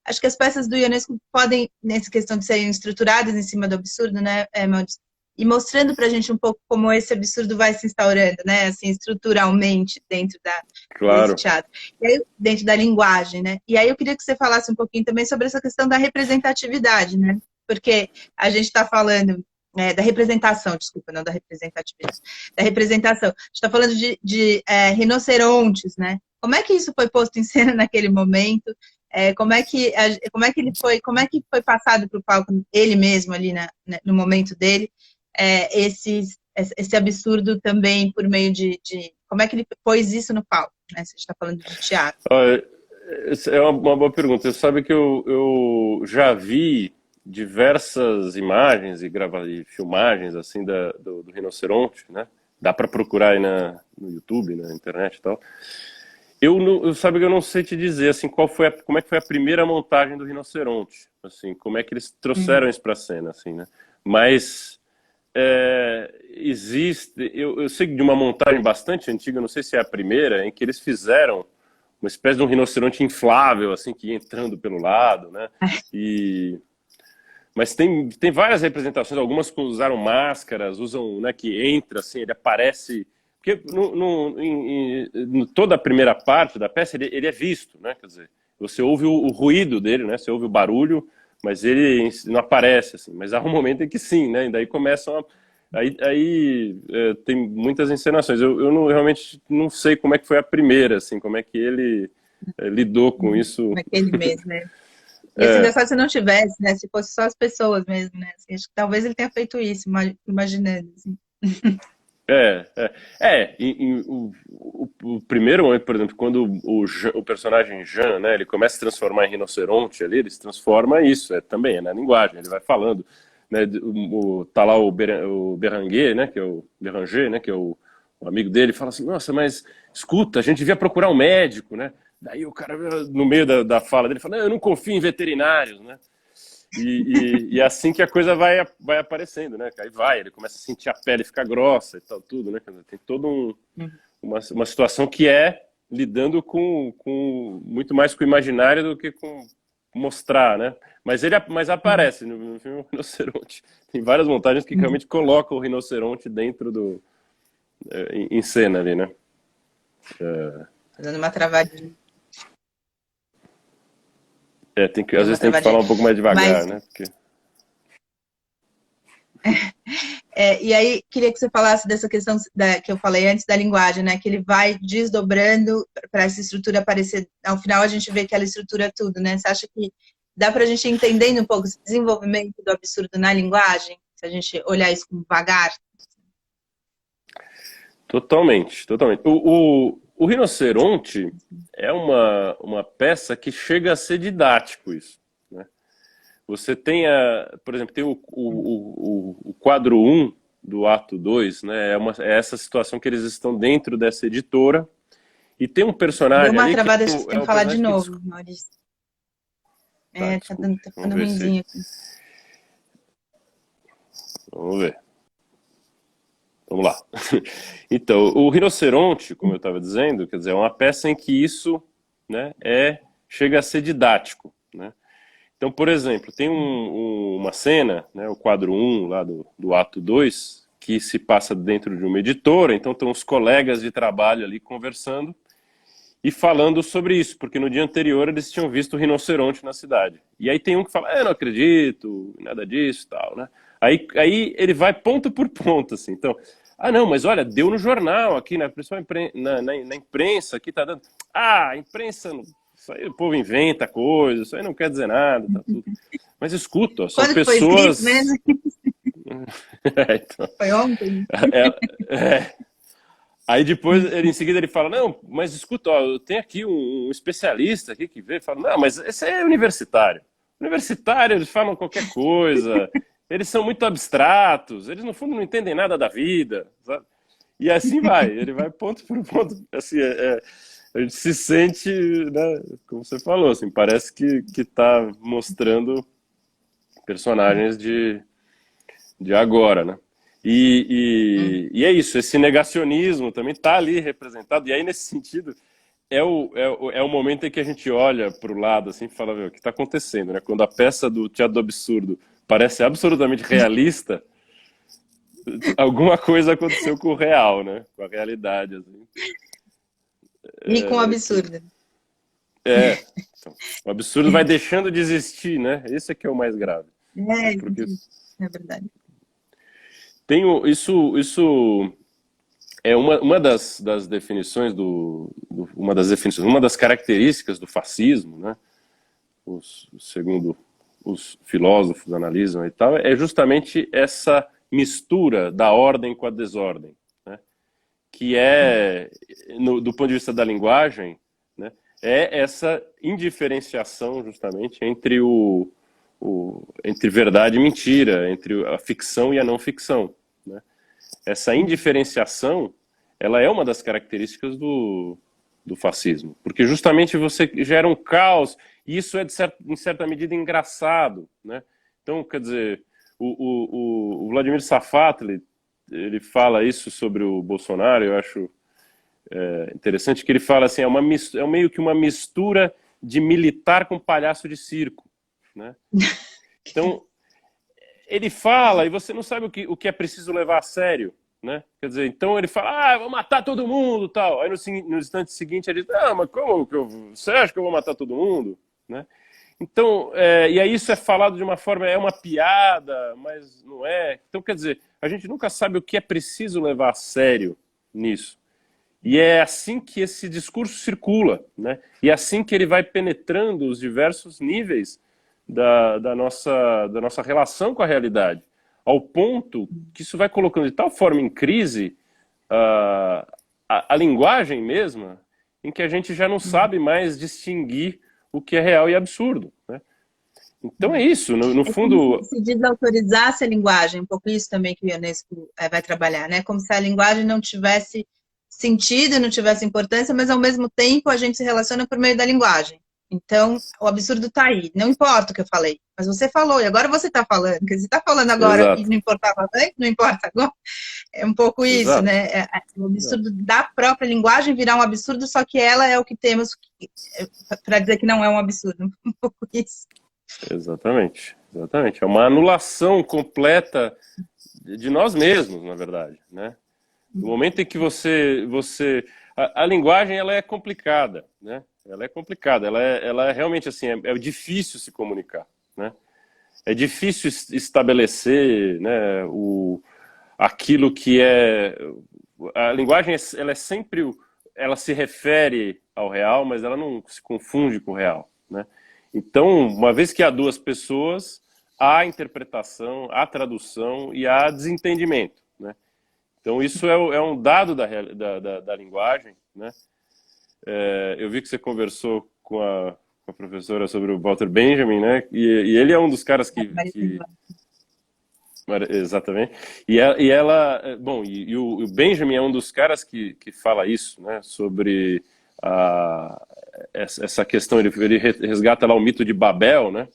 Acho que as peças do Ionesco podem, nessa questão de serem estruturadas em cima do absurdo, né, Maurício? E mostrando para a gente um pouco como esse absurdo vai se instaurando, né, assim, estruturalmente dentro desse teatro. E aí, dentro da linguagem, né? E aí eu queria que você falasse um pouquinho também sobre essa questão da representatividade, né? Porque a gente está falando da representação, desculpa, não da representatividade, da representação. A gente está falando de rinocerontes, né? Como é que isso foi posto em cena naquele momento? Como é que foi passado para o palco ele mesmo ali no momento dele, esse absurdo também por meio de como é que ele pôs isso no palco, né? Se a gente está falando de teatro. É uma boa pergunta. Você sabe que eu já vi diversas imagens e filmagens assim do rinoceronte, né? Dá para procurar aí no YouTube, na internet e tal. Sabe que eu não sei te dizer assim como é que foi a primeira montagem do rinoceronte, assim, como é que eles trouxeram isso para a cena, assim, né? Mas existe, eu sei de uma montagem bastante antiga, não sei se é a primeira, em que eles fizeram uma espécie de um rinoceronte inflável, assim, que ia entrando pelo lado, né? Mas tem várias representações, algumas usaram máscaras, usam, né, que entra, assim, ele aparece... Porque toda a primeira parte da peça, ele é visto, né? Quer dizer, você ouve o ruído dele, né? Você ouve o barulho, mas ele não aparece, assim. Mas há um momento em que sim, né? E daí começam a... tem muitas encenações. Eu realmente não sei como é que foi a primeira, assim, como é que ele lidou com isso. Como é que ele mesmo, né? E assim, engraçado se não tivesse, né? Se fosse só as pessoas mesmo, né? Assim, acho que talvez ele tenha feito isso, imaginando, assim. O primeiro momento, por exemplo, quando o personagem Jean, né, ele começa a se transformar em rinoceronte ali, ele se transforma isso, também é na linguagem, ele vai falando, né, tá lá o Beranger, né, que é o Beranger, né, que é o amigo dele, fala assim, nossa, mas escuta, a gente devia procurar um médico, né, daí o cara, no meio da fala dele, fala, não, eu não confio em veterinários, né. E assim que a coisa vai aparecendo, né? Aí ele começa a sentir a pele ficar grossa e tal, tudo, né? Tem todo uma situação que é lidando com muito mais com o imaginário do que com mostrar, né? Mas aparece no filme o rinoceronte. Tem várias montagens que realmente colocam o rinoceronte dentro em cena ali, né? Dando uma travadinha. Às vezes tem que falar um pouco mais devagar, né? Porque... e aí, queria que você falasse dessa questão que eu falei antes da linguagem, né? Que ele vai desdobrando para essa estrutura aparecer. Ao final, a gente vê aquela estrutura tudo, né? Você acha que dá para a gente ir entendendo um pouco esse desenvolvimento do absurdo na linguagem? Se a gente olhar isso com vagar? Totalmente, totalmente. O Rinoceronte é uma peça que chega a ser didático, isso. Né? Você tem, por exemplo, tem o quadro 1 do ato 2, né? É essa situação que eles estão dentro dessa editora, e tem um personagem Deu uma ali travada, que você tem que falar de novo, Maurício. Tá ficando ruimzinho aqui. Vamos ver. Vamos lá. Então, o Rinoceronte, como eu estava dizendo, quer dizer, é uma peça em que isso, né, chega a ser didático. Né? Então, por exemplo, tem uma cena, né, o quadro 1 lá do ato 2, que se passa dentro de uma editora, então estão os colegas de trabalho ali conversando e falando sobre isso, porque no dia anterior eles tinham visto o rinoceronte na cidade. E aí tem um que fala, eu não acredito, nada disso, tal, né? Aí ele vai ponto por ponto, assim. Então, não, mas olha, deu no jornal aqui, na imprensa, aqui tá dando. A imprensa, isso aí o povo inventa coisa, isso aí não quer dizer nada, tá tudo. Mas escuta, ó, são pessoas... Foi escrito mesmo? Então... Foi ontem? Aí depois, em seguida, ele fala, não, mas escuta, ó, tem aqui um especialista aqui que vê, fala, não, mas esse é universitário. Universitário, eles falam qualquer coisa, eles são muito abstratos, eles no fundo não entendem nada da vida, sabe? E assim vai, ele vai ponto por ponto, assim, a gente se sente, né, como você falou, assim, parece que tá mostrando personagens de agora, né? E é isso, esse negacionismo também está ali representado, e aí nesse sentido é o momento em que a gente olha para o lado assim, e fala, o que está acontecendo, né? Quando a peça do Teatro do Absurdo parece absolutamente realista, alguma coisa aconteceu com o real, né? Com a realidade, assim. E com o absurdo. Então, o absurdo vai deixando de existir, né? Esse é que é o mais grave. Porque... é verdade. Isso é uma das definições uma das características do fascismo, né? Segundo os filósofos analisam e tal, é justamente essa mistura da ordem com a desordem, né? Que do ponto de vista da linguagem, né? É essa indiferenciação justamente entre entre verdade e mentira, entre a ficção e a não ficção, né? Essa indiferenciação, ela é uma das características do fascismo, porque justamente você gera um caos, e isso é em certa medida engraçado, né? Então, quer dizer, o Vladimir Safatli, ele fala isso sobre o Bolsonaro, eu acho interessante que ele fala assim, é meio que uma mistura de militar com palhaço de circo, né? Então, ele fala e você não sabe o que é preciso levar a sério, né? Quer dizer, então ele fala, vou matar todo mundo, tal. Aí no instante seguinte ele diz, mas como que você acha que eu vou matar todo mundo, né? Então, e aí isso é falado de uma forma, é uma piada, mas não é. Então, quer dizer, a gente nunca sabe o que é preciso levar a sério nisso. E é assim que esse discurso circula, né? E é assim que ele vai penetrando os diversos níveis da nossa relação com a realidade, ao ponto que isso vai colocando de tal forma em crise a linguagem mesma, em que a gente já não sabe mais distinguir o que é real e absurdo, né? Então é isso, no fundo... Se desautorizasse a linguagem, um pouco isso também que o Ionesco vai trabalhar, né? Como se a linguagem não tivesse sentido, não tivesse importância, mas ao mesmo tempo a gente se relaciona por meio da linguagem. Então, o absurdo está aí. Não importa o que eu falei, mas você falou, e agora você está falando. Porque você está falando agora Exato. e não importava antes, não importa agora. É um pouco isso, Exato. né? O absurdo da própria linguagem virar um absurdo, só que ela é o que temos para dizer que não é um absurdo. Um pouco isso. Exatamente, exatamente. É uma anulação completa de nós mesmos, na verdade, né? No momento em que a linguagem, ela é complicada, né? Ela é complicada, ela é realmente assim, é difícil se comunicar, né? É difícil estabelecer, né, aquilo que é... A linguagem, ela é sempre... Ela se refere ao real, mas ela não se confunde com o real, né? Então, uma vez que há duas pessoas, há interpretação, há tradução e há desentendimento, né? Então, isso é um dado da linguagem, né? Eu vi que você conversou com a professora sobre o Walter Benjamin, né? E ele é um dos caras que exatamente. E ela, bom, e o Benjamin é um dos caras que fala isso, né? Sobre essa questão, ele resgata lá o mito de Babel, né?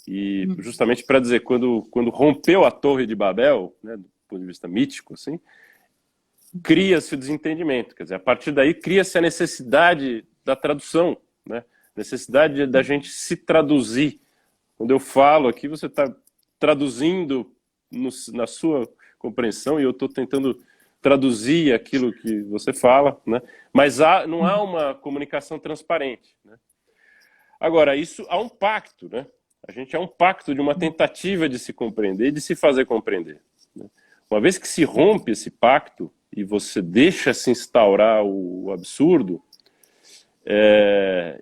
E justamente para dizer, quando rompeu a Torre de Babel, né, do ponto de vista mítico, assim, cria-se o desentendimento. Quer dizer, a partir daí cria-se a necessidade da tradução, né? Necessidade da gente se traduzir. Quando eu falo aqui, você está traduzindo na sua compreensão e eu estou tentando traduzir aquilo que você fala, né? Mas não há uma comunicação transparente, né? Agora, isso há um pacto, né? A gente há um pacto de uma tentativa de se compreender e de se fazer compreender, né? Uma vez que se rompe esse pacto e você deixa se instaurar o absurdo,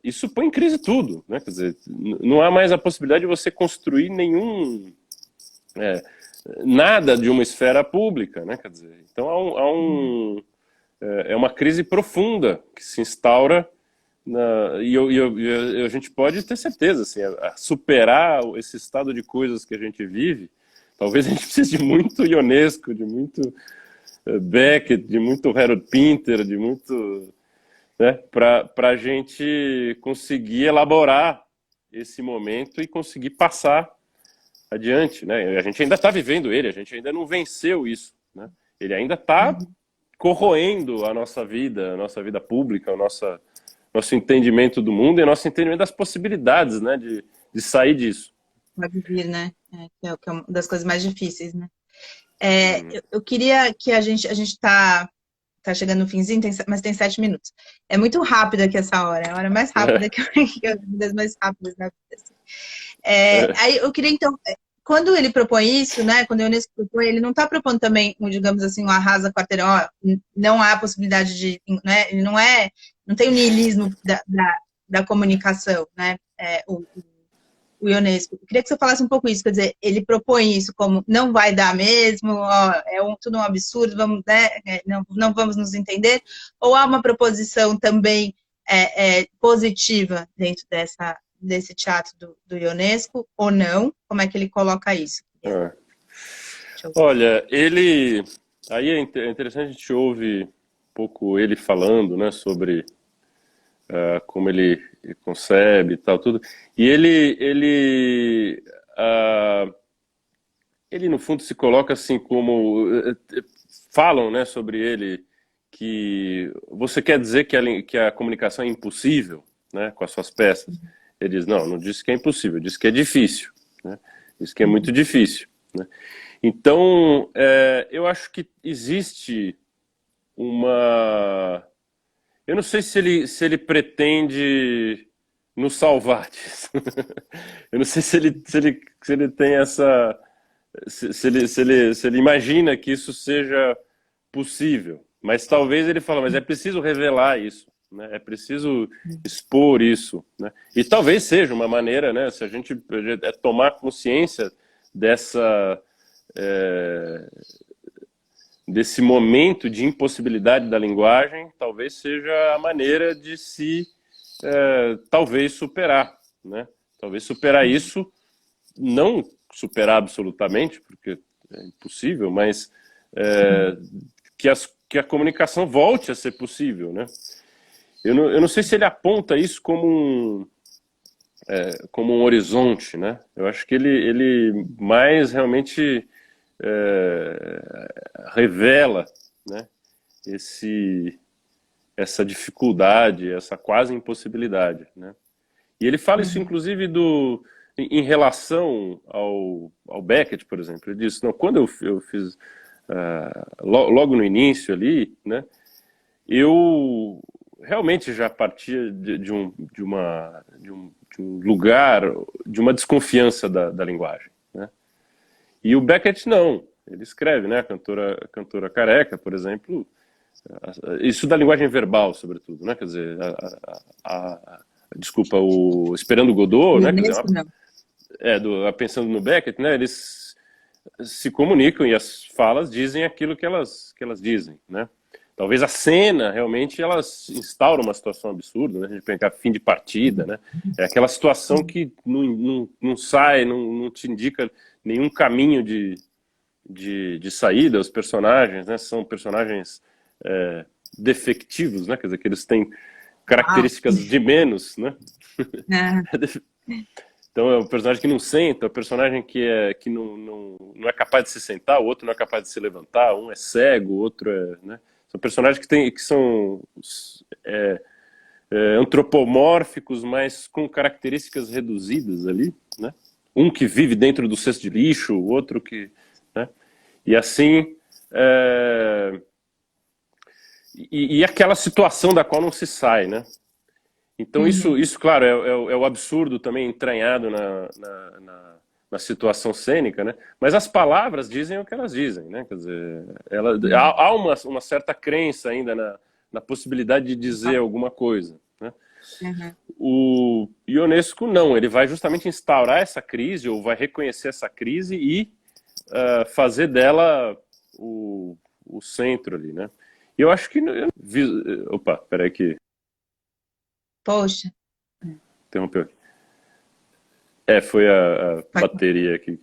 isso põe em crise tudo, né? Quer dizer, não há mais a possibilidade de você construir nada de uma esfera pública, né? Quer dizer, então é uma crise profunda que se instaura e a gente pode ter certeza, assim, a superar esse estado de coisas que a gente vive. Talvez a gente precise de muito Ionesco, de muito Beckett, de muito Harold Pinter, de muito, né, para a gente conseguir elaborar esse momento e conseguir passar adiante, né? A gente ainda está vivendo ele, a gente ainda não venceu isso, né? Ele ainda está corroendo a nossa vida pública, nosso entendimento do mundo e nosso entendimento das possibilidades, né, de sair disso. Pode vir, né? Que é uma das coisas mais difíceis, né? Eu queria que a gente tá chegando no finzinho, mas tem 7 minutos. É muito rápido aqui essa hora, é a hora mais rápida que das mais rápidas da vida. Aí eu queria, então, quando ele propõe isso, né, quando o Ionesco propõe, ele não está propondo também, digamos assim, um arrasa quarteirão, não há possibilidade de, né, ele não tem o niilismo da comunicação, né, o Ionesco. Eu queria que você falasse um pouco isso, quer dizer, ele propõe isso como não vai dar mesmo, tudo um absurdo, vamos, né, não vamos nos entender, ou há uma proposição também positiva dentro desse teatro do Ionesco, ou não? Como é que ele coloca isso? Olha, aí é interessante, a gente ouve um pouco ele falando, né, sobre como ele concebe e tal, tudo. E ele no fundo se coloca assim como falam, né, sobre ele que você quer dizer que a comunicação é impossível, né, com as suas peças? Ele diz, não disse que é impossível, disse que é difícil, né? Disse que é muito difícil, né? Então, eu acho que existe uma... Eu não sei se ele pretende nos salvar disso. Eu não sei se ele tem essa... Se ele imagina que isso seja possível. Mas talvez ele fala, mas é preciso revelar isso, né? É preciso expor isso, né? E talvez seja uma maneira, né? Se a gente tomar consciência desse momento de impossibilidade da linguagem, talvez seja a maneira de se talvez superar, né? Talvez superar isso, não superar absolutamente, porque é impossível, mas que a comunicação volte a ser possível, né? Eu não sei se ele aponta isso como um horizonte, né? Eu acho que ele mais realmente revela, né, essa dificuldade, essa quase impossibilidade, né? E ele fala isso, inclusive, em relação ao Beckett, por exemplo. Ele disse, não, quando eu fiz, logo no início ali, né, eu realmente já partia de um lugar, de uma desconfiança da linguagem, né? E o Beckett não. Ele escreve, né, a cantora Careca, por exemplo, isso da linguagem verbal, sobretudo, né? Quer dizer, desculpa, o Esperando Godot, né? Quer dizer, pensando no Beckett, né? Eles se comunicam e as falas dizem aquilo que elas dizem, né? Talvez a cena, realmente, elas instauram uma situação absurda, né? A gente pensa fim de partida, né? É aquela situação que não sai, não te indica nenhum caminho de saída. Os personagens, né? São personagens defectivos, né? Quer dizer, que eles têm características de menos, né? Então é um personagem que não senta, é um personagem que não é capaz de se sentar, o outro não é capaz de se levantar, um é cego, o outro é... Né? São personagens que são antropomórficos, mas com características reduzidas ali, né? Um que vive dentro do cesto de lixo, o outro que... Né? E assim... E aquela situação da qual não se sai, né? Então isso claro, é o absurdo também entranhado na situação cênica, né? Mas as palavras dizem o que elas dizem, né? Quer dizer, há uma certa crença ainda na possibilidade de dizer alguma coisa, né? O Ionesco não, ele vai justamente instaurar essa crise, ou vai reconhecer essa crise e fazer dela o centro ali, né? E eu acho que... Opa, peraí que... Poxa. Interrompeu aqui. Foi a bateria aqui.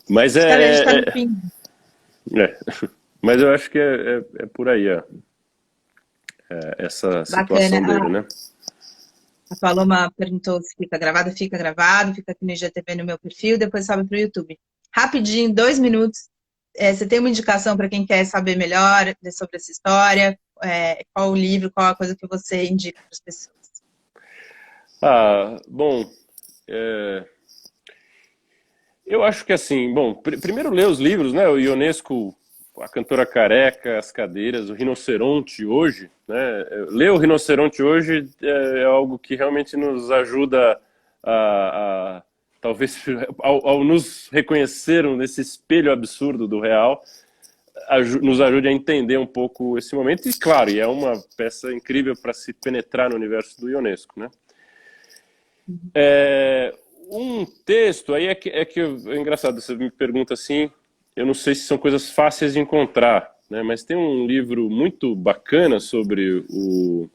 Mas mas eu acho que é por aí, essa situação dele, né? A Paloma perguntou se fica gravado, fica aqui no IGTV no meu perfil, depois sobe para o YouTube. Rapidinho, 2 minutos. Você tem uma indicação para quem quer saber melhor sobre essa história? Qual o livro, qual a coisa que você indica para as pessoas? Bom, eu acho que assim, bom, primeiro ler os livros, né? O Ionesco, a Cantora Careca, As Cadeiras, o Rinoceronte Hoje, né? Ler o Rinoceronte Hoje é algo que realmente nos ajuda talvez, ao nos reconhecer nesse espelho absurdo do real, nos ajude a entender um pouco esse momento. E claro, é uma peça incrível para se penetrar no universo do Ionesco, né? Um texto aí é engraçado, você me pergunta assim, eu não sei se são coisas fáceis de encontrar, né? Mas tem um livro muito bacana sobre o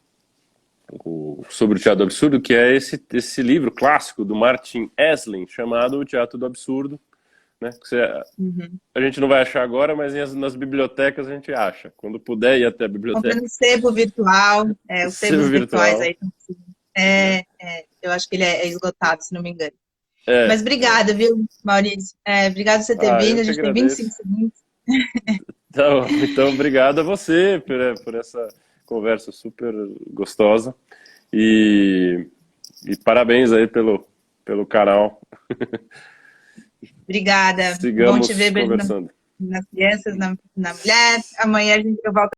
Teatro do Absurdo, que é esse livro clássico do Martin Esslin, chamado O Teatro do Absurdo, né? A gente não vai achar agora, mas nas bibliotecas a gente acha. Quando puder ir até a biblioteca. Comprando sebo virtual, os sebos virtuais aí. Eu acho que ele é esgotado, se não me engano. Mas obrigada, viu, Maurício? Obrigada por você ter vindo. A gente tem 25 segundos. Então, obrigado a você por essa conversa super gostosa e parabéns aí pelo canal. Obrigada. Bom te Sigamos ver. Beijo conversando. nas crianças, na mulher. Amanhã eu volto.